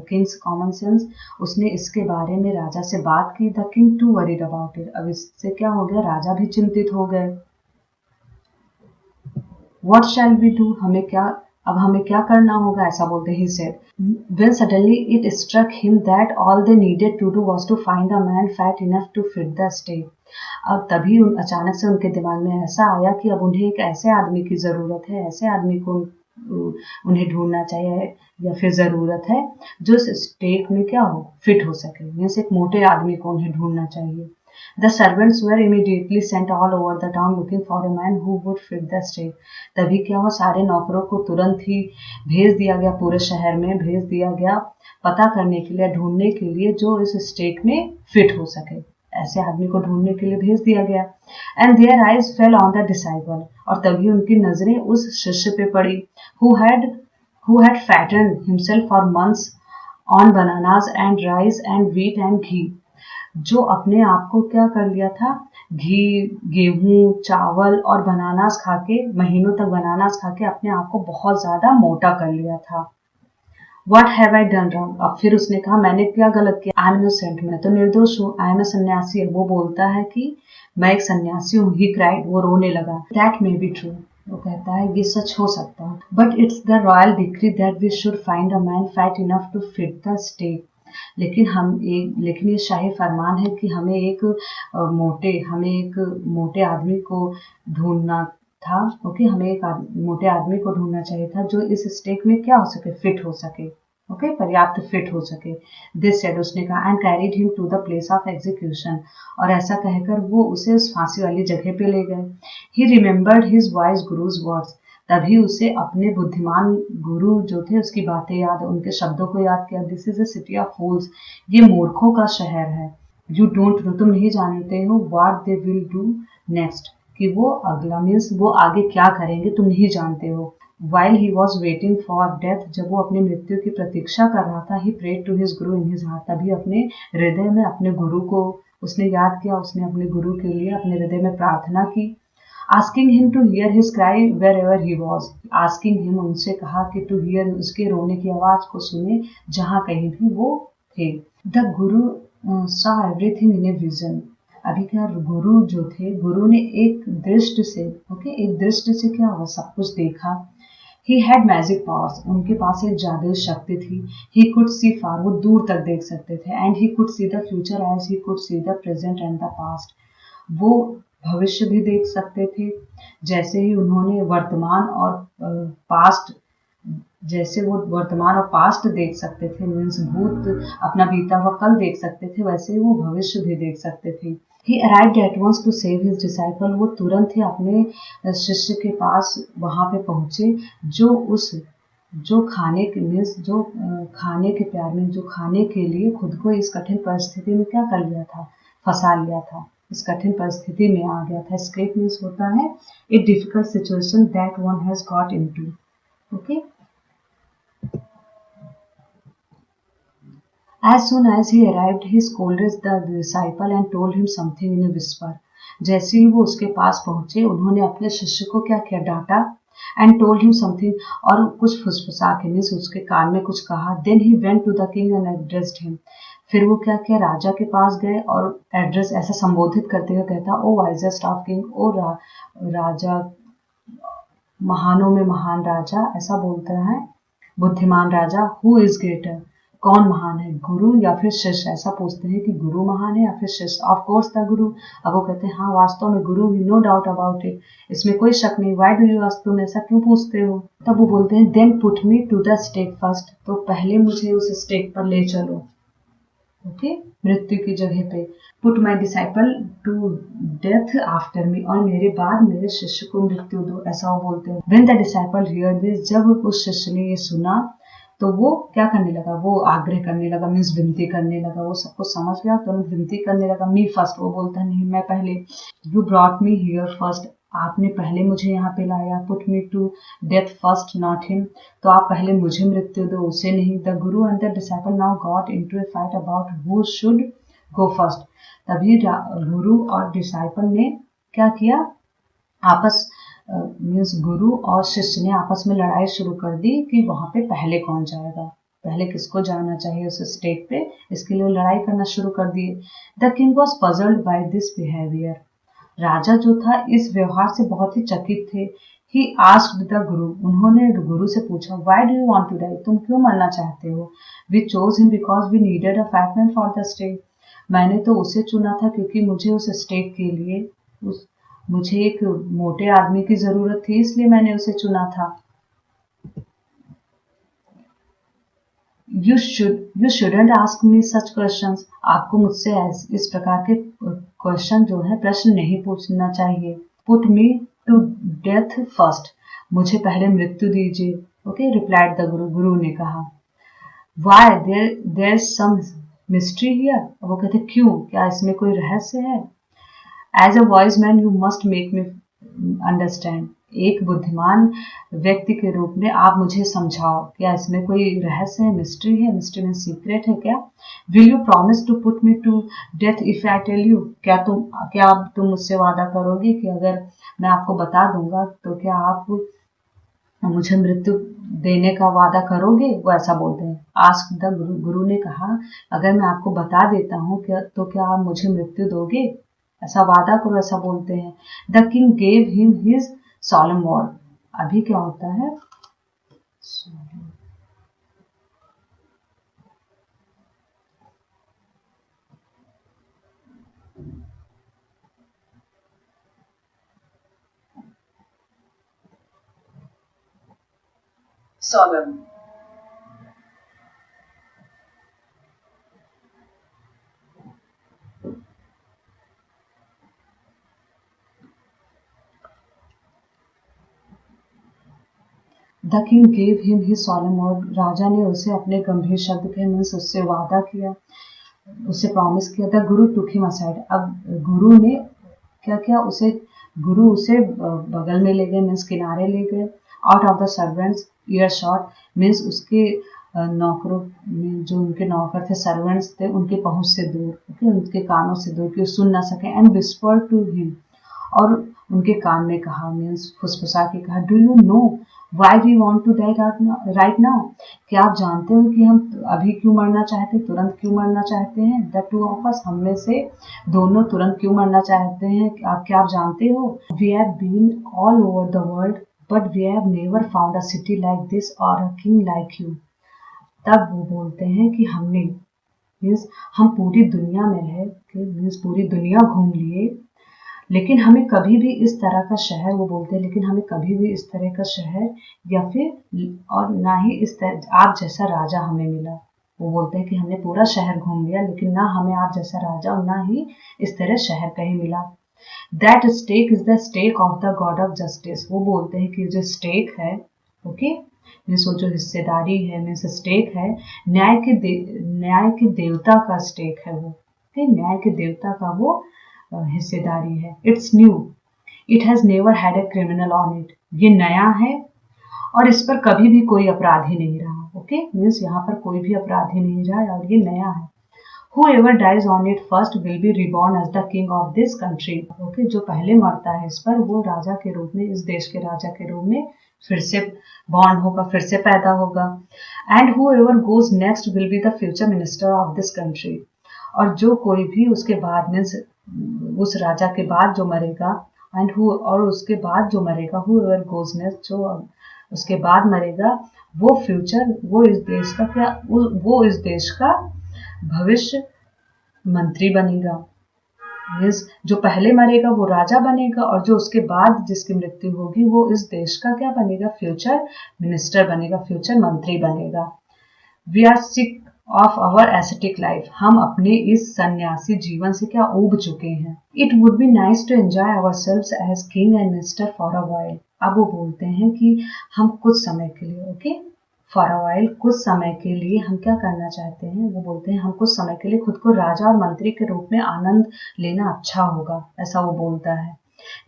king's common sense, उसने इसके बारे में राजा से बात की। The king too worried about it, अब इससे क्या हो गया, राजा भी चिंतित हो गए। व्हाट शैल वी डू, अब हमें क्या करना होगा, ऐसा बोलते he said. When suddenly it struck him that all they needed to do was to find a man fat enough to fit the stake. अब तभी अचानक से उनके दिमाग में ऐसा आया कि अब उन्हें एक ऐसे आदमी की जरूरत है, ऐसे आदमी को उन्हें ढूंढना चाहिए या फिर जरूरत है जो इस स्टेक में क्या हो, फिट हो सके। मीन्स एक मोटे आदमी को उन्हें ढूंढना चाहिए। The servants were immediately sent all over the town looking for a man who would fit the stake. तभी क्या हो, सारे नौकरों को तुरंत ही भेज दिया गया, पूरे शहर में भेज दिया गया पता करने के लिए, ढूंढने के लिए जो इस स्टेक में फिट हो सके, ऐसे आदमी को ढूंढने के लिए भेज दिया गया। And their eyes fell on the disciple, और तभी उनकी नजरें उस शिष्य पे पड़ी, who had fattened himself for months on bananas and rice and wheat and ghee, जो अपने आप को क्या कर लिया था, घी, गेहूं, चावल और बनानास खा के, महीनों तक बनानास खा के अपने आप को बहुत ज्यादा मोटा कर लिया था। What have I done wrong? अब फिर उसने कहा मैंने क्या गलत किया। I am innocent, मैं तो निर्दोष हूँ। I am a सन्यासी, वो बोलता है कि मैं एक सन्यासी हूँ। He cried, वो रोने लगा। That may be true, वो कहता है ये सच हो सकता है। But it's the royal decree that we should find a man fat enough to fit the stake. लेकिन ये शाही फरमान है कि हमें एक मोटे आदमी को ढूंढना था। ओके, हमें एक मोटे आदमी को ढूंढना चाहिए था जो इस स्टेक में क्या हो सके, फिट हो सके। ओके, पर्याप्त फिट हो सके। दिस सेड, उसने कहा, and carried him to the place of execution, और ऐसा कहकर वो उसे उस फांसी वाली जगह पे ले गए। ही remembered his wise gurus words, तभी उसे अपने बुद्धिमान गुरु जो थे उसकी बातें याद, उनके शब्दों को याद किया। This is a city of fools, ये मूर्खों का शहर है। यू डोंट नो, तुम नहीं जानते हो, what they will do next, कि वो अगला, मीन्स वो आगे क्या करेंगे तुम नहीं जानते हो। While he was waiting for death, जब वो अपनी मृत्यु की प्रतीक्षा कर रहा था, he prayed to his guru in his heart, तभी अपने हृदय में अपने गुरु को उसने याद किया, उसने अपने गुरु के लिए अपने हृदय में प्रार्थना की। Asking him to hear his cry wherever he was, asking him, उनसे कहा कि to hear, उसके रोने की आवाज को सुने जहां कहीं भी वो थे। The guru saw everything in a vision, अभी क्या, गुरु जो थे, गुरु ने एक दृष्टि से, ओके, एक दृष्टि से क्या हुआ, सब कुछ देखा। He had magic powers, उनके पास एक जादुई शक्ति थी। He could see far, वो दूर तक देख सकते थे। And he could see the future as he could see the present and the past, वो भविष्य भी देख सकते थे जैसे ही उन्होंने वर्तमान और पास्ट, जैसे वो वर्तमान और पास्ट देख सकते थे, मीन्स भूत, अपना बीता हुआ कल देख सकते थे, वैसे ही वो भविष्य भी देख सकते थे। He arrived at once to save his disciple, वो तुरंत ही अपने शिष्य के पास वहां पे पहुंचे जो खाने के प्यार में, जो खाने के लिए खुद को इस कठिन परिस्थिति में क्या कर लिया था, फंसा लिया था, इस कठिन परिस्थिति में आ गया था। एस्केप मीन्स होता है a difficult situation that one has got into. Okay, As soon as he arrived, he scolded the disciple and told him something in a whisper. जैसे ही वो उसके पास पहुंचे, उन्होंने अपने शिष्य को क्या किया, डांटा। And told him something, और कुछ फुसफुसा के, मीन्स उसके कान में कुछ कहा। Then he went to the king and addressed him. फिर वो क्या किया, राजा के पास गए और एड्रेस ऐसा संबोधित करते हुए कहता, ओ वाइजेस्ट ऑफ किंग, ओ राजा, महानों में महान राजा, ऐसा बोलता है, बुद्धिमान राजा, हु इज ग्रेटर, कौन महान है, गुरु या फिर शिष्य। ऐसा पूछते हैं कि गुरु महान है या फिर शिष्य। ऑफ कोर्स द गुरु। अब वो कहते हैं हाँ वास्तव में गुरु ही, नो डाउट अबाउट इट, इसमें कोई शक नहीं। व्हाई डू यू आस्क, तुम ऐसा क्यों पूछते हो। तब वो बोलते हैं then put me to the stake first, तो पहले मुझे उस स्टेक पर ले चलो, ओके, मृत्यु की जगह पे। Put my disciple to death after me, और मेरे बाद मेरे शिष्य को मृत्यु दो, ऐसा वो बोलते हैं। When the disciple here this, जब उस शिष्य ने ये सुना तो वो क्या करने लगा, वो आग्रह करने लगा, मीन्स विनती करने लगा। वो सब कुछ समझ गया, तुरंत विनती करने लगा। मी फर्स्ट, वो बोलता है नहीं मैं पहले। You brought me here first, आपने पहले मुझे यहाँ पे लाया। Put me to death first not him, तो आप पहले मुझे मृत्यु दो, उसे नहीं। The guru and the disciple now got into A fight about who should go first. तभी गुरु और डिसाइपल ने क्या किया, आपस मीन्स गुरु और शिष्य ने आपस में लड़ाई शुरू कर दी कि वहां पे पहले कौन जाएगा, पहले किसको जाना चाहिए उस स्टेक पे। इसके लिए लड़ाई करना शुरू कर दिए। The king was puzzled by this behaviour, राजा जो था इस व्यवहार से बहुत ही चकित थे। ही आस्क्ड द गुरु, उन्होंने गुरु से पूछा, why do you want to die, तुम क्यों मरना चाहते हो। We chose him because we needed a fat man for the stake, मैंने तो उसे चुना था क्योंकि मुझे उस स्टेक के लिए मुझे एक मोटे आदमी की जरूरत थी, इसलिए मैंने उसे चुना था। You shouldn't ask me such questions, आपको मुझसे इस प्रकार के क्वेश्चन जो है, प्रश्न नहीं पूछना चाहिए। Put me to death first, मुझे पहले मृत्यु दीजिए, ओके, रिप्लाइड द गुरु, गुरु ने कहा। Why there is some mystery here, वो कहते क्यों, क्या इसमें कोई रहस्य है। As a wise man you must make me understand, एक बुद्धिमान व्यक्ति के रूप में आप मुझे समझाओ, क्या इसमें कोई रहस्य है, मिस्ट्री है, मिस्ट्री में सीक्रेट है क्या। Will you promise to put me to death if I tell you, क्या तुम मुझसे वादा करोगे कि अगर मैं आपको बता दूंगा तो क्या आप मुझे मृत्यु देने का वादा करोगे, वो ऐसा बोलते हैं। आस्क द गुरु, गुरु ने कहा अगर मैं आपको बता देता हूँ तो क्या आप मुझे मृत्यु दोगे, ऐसा वादा करो, ऐसा बोलते हैं। The king gave him his solemn word, अभी क्या होता है, solemn, the king gave him his solemn word, राजा ने उसे अपने गंभीर शब्द के मीन्स उससे वादा किया, उससे प्रॉमिस किया। The Guru took him aside, अब गुरु ने क्या किया, गुरु उसे बगल में ले गए, मीन्स किनारे ले गए। Out of the servants year shot, means उसके नौकरों में, जो उनके नौकर थे, सर्वेंट्स थे, उनके पहुंच से दूर, ओके, उनके कानों से दूर कि सुन ना सके। एंड विस्पर टू हिम, और उनके कान में कहा, मीन्स फुसफुसा के कहा, do you know why we want to die right now, क्या आप जानते हो कि हम अभी क्यों मरना चाहते हैं, तुरंत क्यों मरना चाहते हैं। द टू ऑफ अस, हम में से दोनों तुरंत क्यों मरना चाहते हैं, क्या आप जानते हो। We have been all over the world but we have never found a city like this or a king like you. तब वो बोलते हैं कि हमने, मीन्स हम पूरी दुनिया में रहे, मीन्स पूरी दुनिया घूम लिए, लेकिन हमें कभी भी इस तरह का शहर, वो बोलते हैं लेकिन हमें कभी भी इस तरह का शहर या फिर और ना ही इस तरह आप जैसा राजा हमें मिला। वो बोलते हैं कि हमने पूरा शहर घूम लिया लेकिन ना हमें आप जैसा राजा और ना ही इस तरह शहर कहीं मिला। That stake is the stake of the god of justice, वो बोलते हैं कि जो स्टेक है, ओके, मीन्स वो जो हिस्सेदारी है, मीन्स स्टेक है, न्याय के देवता का स्टेक है वो, न्याय के देवता का वो हिस्सेदारी है। It's new, it has never had a criminal on it, ये नया है और इस पर कभी भी कोई अपराधी नहीं रहा, ओके, मीन्स यहाँ पर कोई भी अपराधी नहीं रहा और ये नया है। Whoever dies on it first will be reborn as the king of this country, okay, जो पहले मरता है इस पर वो राजा के रूप में, इस देश के राजा के रूप में फिर से बॉर्न होगा, फिर से पैदा होगा। And whoever goes next will be the future minister of this country। और जो कोई भी उसके बाद मीन्स उस राजा के बाद जो मरेगा, एंड और उसके बाद जो मरेगा, whoever goes next, जो उसके बाद मरेगा, वो फ्यूचर, वो इस देश का क्या, वो इस देश का भविष्य मंत्री बनेगा। मीन्स जो पहले मरेगा वो राजा बनेगा, और जो उसके बाद जिसकी मृत्यु होगी वो इस देश का क्या बनेगा, फ्यूचर मिनिस्टर बनेगा, फ्यूचर मंत्री बनेगा। We are sick of our aesthetic life. हम अपने इस सन्यासी जीवन से क्या ऊब चुके हैं। It would be nice to enjoy ourselves as king and minister for a while. अब वो बोलते हैं कि हम कुछ समय के लिए, ओके, फॉर अ वाइल, कुछ समय के लिए हम क्या करना चाहते हैं, वो बोलते हैं हम कुछ समय के लिए खुद को राजा और मंत्री के रूप में आनंद लेना अच्छा होगा, ऐसा वो बोलता है।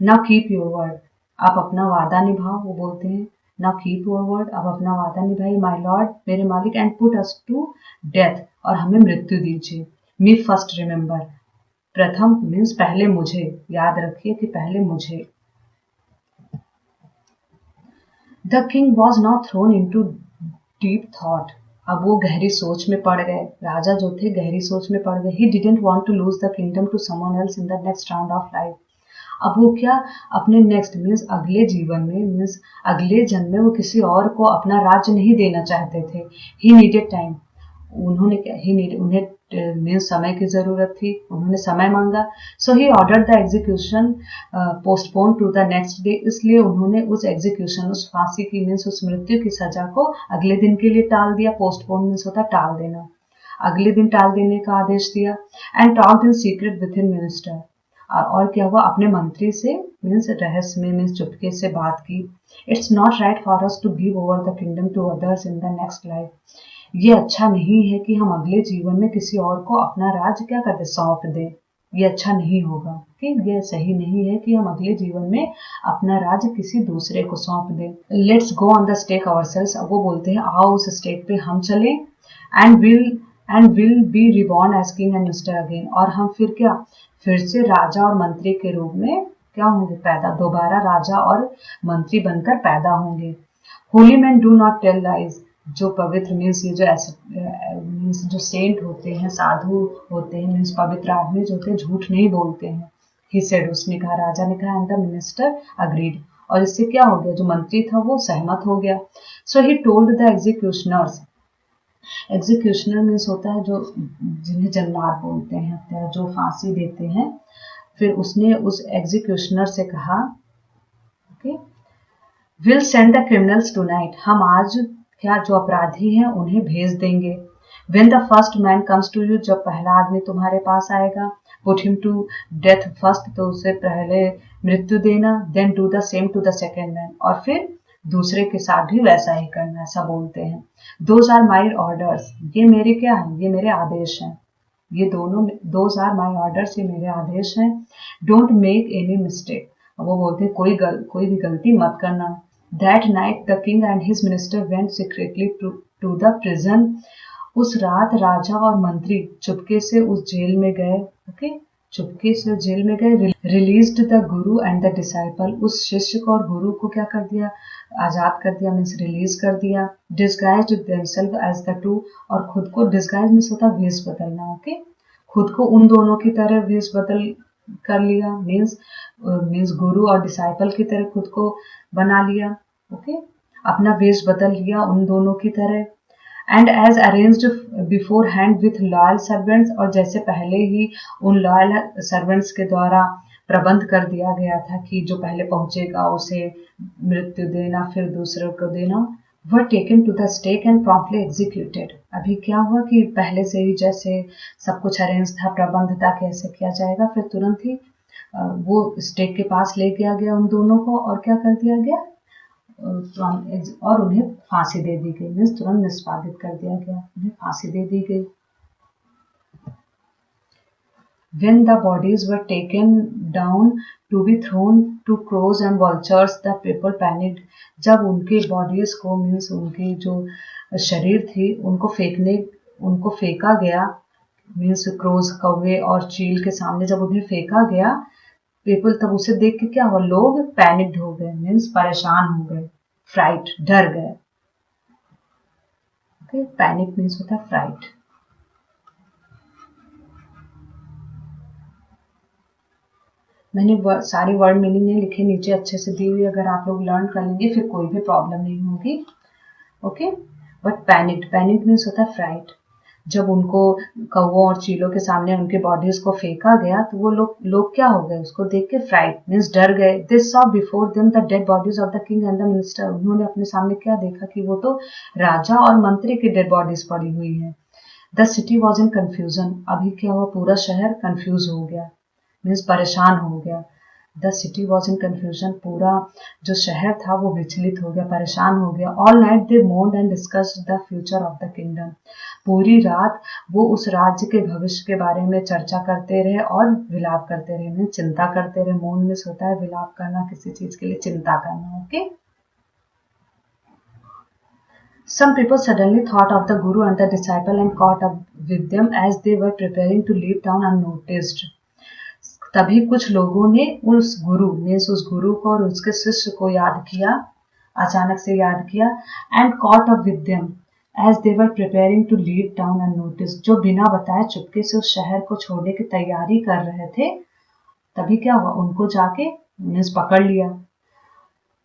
नाउ कीप योर वर्ड, आप अपना वादा निभाओ, वो बोलते हैं। नाउ कीप योर वर्ड, आप अपना वादा निभाइए, माय लॉर्ड, मेरे मालिक, and put us to death, और हमें मृत्यु दीजिए। मी फर्स्ट रिमेंबर, प्रथम मीन्स पहले मुझे, याद रखिए कि पहले मुझे। The king was not thrown into deep thought. अब वो गहरी सोच में पड़ गए, राजा जो थे गहरी सोच में पड़ गए। He didn't want to lose the kingdom to someone else in the next round of life. अब वो क्या अपने नेक्स्ट मीन्स अगले जीवन में, मीन्स अगले जन्म में वो किसी और को अपना राज्य नहीं देना चाहते थे। ही नीडेड टाइम, उन्होंने क्या, ही नीड, उन्हें मीन्स समय की जरूरत थी, उन्होंने समय मांगा। So he order the execution postpone to the next day, इसलिए उन्होंने उस एग्जीक्यूशन, उस फांसी की मीन्स उस मृत्यु की सजा को अगले दिन के लिए टाल दिया। पोस्टपोन मीन्स होता टाल देना, अगले दिन टाल देने का आदेश दिया। And talked in secret with in minister, और क्या हुआ, अपने मंत्री से मीन्स रहस्य में, मीन्स चुपके से बात की। It's not right for us to give over the kingdom to others in the next life. ये अच्छा नहीं है कि हम अगले जीवन में किसी और को अपना राज्य क्या कर दे, सौंप दे। ये अच्छा नहीं होगा, कि ये सही नहीं है कि हम अगले जीवन में अपना राज्य किसी दूसरे को सौंप दें। Let's go on the stake ourselves, अब वो बोलते हैं आओ उस स्टेक पे हम चलें। And will be reborn as king and minister again, और हम फिर क्या, फिर से राजा और मंत्री के रूप में क्या होंगे, पैदा, दोबारा राजा और मंत्री बनकर पैदा होंगे। Holy man do not tell lies, जो पवित्र मीन्स ये जो मीन्स जो सेंट होते हैं, साधु होते हैं, मीन्स पवित्र आदमी जो होते हैं, झूठ नहीं बोलते हैं। ही सेड, उसने कहा, राजा ने कहा, एंड द मिनिस्टर अग्रीड, और इससे क्या हो गया, जो मंत्री था वो सहमत हो गया। So he told the executioners, executioner means होता है जो जिन्हें जल्लाद बोलते हैं, जो फांसी देते हैं। फिर उसने उस एग्जीक्यूशनर से कहा, okay, will send the criminals tonight, हम आज क्या जो अपराधी हैं उन्हें भेज देंगे। When the first man comes to you, जब पहला आदमी तुम्हारे पास आएगा, put him to death first, तो उसे पहले मृत्यु देना, then do the same to the second man, और फिर दूसरे के साथ भी वैसा ही करना, ऐसा बोलते हैं। Those are my orders, ये मेरे क्या हैं, ये मेरे आदेश हैं, ये दोनों, those are my orders, ये मेरे आदेश हैं। Don't make any mistake, वो बोलते हैं कोई भी गलती मत करना। That night the king and his minister went secretly to the prison, उस रात राजा और मंत्री चुपके से उस जेल में गए, ओके, चुपके से जेल में गए। Released the guru and the disciple, उस शिष्य को और गुरु को क्या कर दिया, आजाद कर दिया, मीन्स रिलीज कर दिया। Disguised themselves as the two, और खुद को, डिस्गाइज मीन्स होता वेश बदलना, ओके, खुद को उन दोनों की तरह वेश बदल कर लिया, मीन्स गुरु और डिसाइपल की तरह खुद को बना लिया, ओके, अपना वेश बदल लिया उन दोनों की तरह। And as arranged beforehand with loyal servants, और जैसे पहले ही उन लॉयल सर्वेंट्स के द्वारा प्रबंध कर दिया गया था कि जो पहले पहुंचेगा उसे मृत्यु देना, फिर दूसरों को देना। Were taken to the stake and promptly executed, अभी क्या हुआ कि पहले से ही जैसे सब कुछ अरेंज था, प्रबंध था कैसे किया जाएगा, फिर तुरंत ही वो स्टेक के पास ले गया गया उन दोनों को, और क्या कर दिया गया, और उन्हें फांसी दे दी गई, मीन्स तुरंत निष्पादित कर दिया गया, उन्हें फांसी दे दी गई। When the bodies were taken down to be thrown to crows and vultures, the people panicked, जब उनके बॉडीज को, मीन्स उनकी जो शरीर थी उनको फेंका गया, मीन्स क्रोज, कौवे और चील के सामने जब उन्हें फेंका गया, पीपल, तब उसे देख के क्या हुआ, लोग पैनिक्ड हो गए, मीन्स परेशान हो गए। फ्राइट, डर गए। ओके, पैनिक मीन्स होता है फ्राइट। मैंने सारी वर्ड मीनिंग नहीं लिखे, नीचे अच्छे से दी हुई, अगर आप लोग लर्न कर लेंगे फिर कोई भी प्रॉब्लम नहीं होगी। ओके, बट पैनिक मीन्स होता है फ्राइट। जब उनको कौवों और चीलों के सामने उनके बॉडीज को फेंका गया तो वो लोग क्या हो गए, उसको देख के फ्राइट मीन्स डर गए। They saw before them the dead bodies of the king and the minister. उन्होंने अपने सामने क्या देखा कि वो तो राजा और मंत्री की डेड बॉडीज पड़ी हुई है। The city was in confusion. अभी क्या हुआ, पूरा शहर कंफ्यूज हो गया, मीन्स परेशान हो गया। The city was in confusion, पूरा जो शहर था वो विचलित हो गया, परेशान हो गया। All night they mourned and discussed the future of the kingdom. पूरी रात वो उस राज्य के भविष्य के बारे में चर्चा करते रहे और विलाप करते रहे, चिंता करते रहे। मोर्न में होता है विलाप करना, किसी चीज के लिए चिंता करना। Okay, some people suddenly thought of the guru and the disciple and caught up with them as they were preparing to leave town unnoticed. तभी कुछ लोगों ने उस गुरु को और उसके शिष्य को याद किया, अचानक से याद किया। And caught up with them as they were preparing to leave town unnoticed, जो बिना बताए चुपके से उस शहर को छोड़ने की तैयारी कर रहे थे। तभी क्या हुआ, उनको जाके मीन्स पकड़ लिया।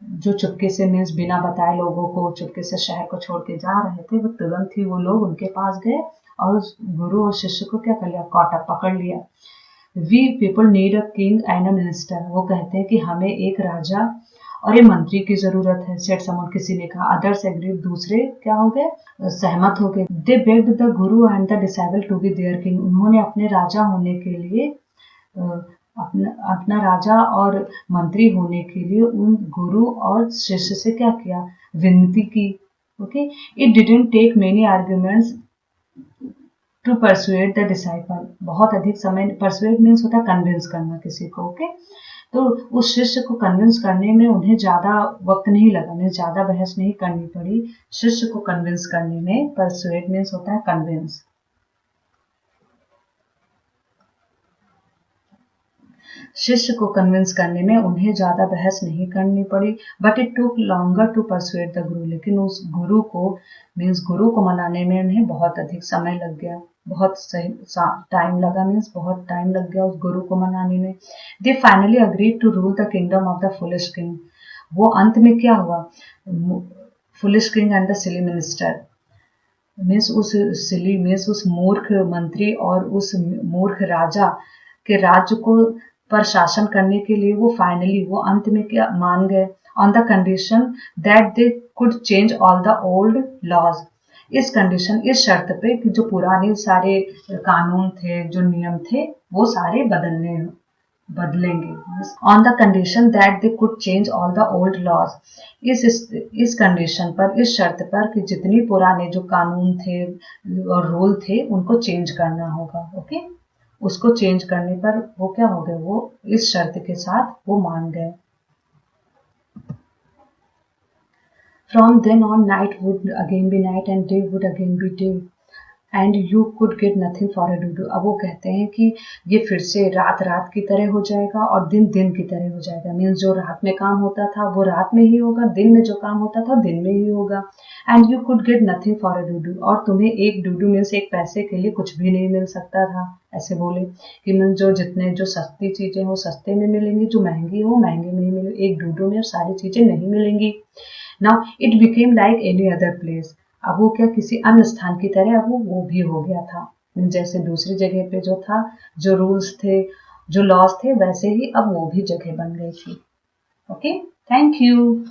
जो चुपके से मीन्स बिना बताए लोगों को चुपके से शहर को छोड़ के जा रहे थे, वो तुरंत ही वो लोग उनके पास गए और उस गुरु और शिष्य को क्या कर लिया, कॉट अप, पकड़ लिया। We people need a king and a minister. वो कहते हैं कि हमें एक राजा और एक मंत्री की जरूरत है। सेड समवन, किसी ने कहा। अदर्स एग्रीड, दूसरे क्या हो गए, सहमत हो गए। They begged the guru and the disciple to be their king. उन्होंने अपने राजा होने के लिए अपना राजा और मंत्री होने के लिए उन गुरु और शिष्य से क्या किया, विनती की। Okay, it didn't take many arguments to persuade the disciple. बहुत अधिक समय, परसुएड मीन्स होता है कन्विंस करना किसी को। ओके, तो उस शिष्य को कन्विंस करने में उन्हें ज्यादा वक्त नहीं लगा, उन्हें ज्यादा बहस नहीं करनी पड़ी शिष्य को कन्विंस करने में। परसुएड मीन्स होता है कन्विंस। शिष्य को कन्विंस करने में उन्हें ज्यादा बहस नहीं करनी पड़ी। But it took longer to persuade the guru. लेकिन उस गुरु को मनाने में उन्हें बहुत अधिक समय लग गया, बहुत टाइम लगा, मीन्स बहुत टाइम लग गया उस गुरु को मनाने में। They finally agreed to rule the kingdom of the foolish king. वो अंत में क्या हुआ, foolish king and the silly minister, means उस मूर्ख मंत्री और उस मूर्ख राजा के राज्य को पर शासन करने के लिए वो अंत में क्या मान गए, on the condition that they could change all the old laws. इस शर्त पे कि जो पुराने सारे कानून थे, जो नियम थे, वो सारे बदलेंगे। On the condition that they could change all the old laws. इस कंडीशन पर, इस शर्त पर कि जितनी पुराने जो कानून थे और रूल थे उनको चेंज करना होगा। ओके, उसको चेंज करने पर वो क्या हो गए, वो इस शर्त के साथ वो मान गए। From then on, night would again be night and day would again be day and you could get nothing for a do-do। अब वो कहते हैं कि ये फिर से रात की तरह हो जाएगा और दिन की तरह हो जाएगा। मीन्स जो रात में काम होता था वो रात में ही होगा, दिन में जो काम होता था दिन में ही होगा। And you could get nothing for a dodo, और तुम्हें एक डूडू मीन्स एक पैसे के लिए कुछ भी नहीं मिल सकता था। ऐसे बोले कि मीन्स जो सस्ती चीजें हो सस्ते में मिलेंगी, जो महंगी हो महंगे में ही मिलेंगी, एक डूडू में सारी चीजें नहीं मिलेंगी। Now it became like any other place. अब वो क्या किसी अन्य स्थान की तरह अब वो भी हो गया था। जैसे दूसरी जगह पे जो था, जो रूल्स थे, जो लॉज थे, वैसे ही अब वो भी जगह बन गई थी। Okay, thank you.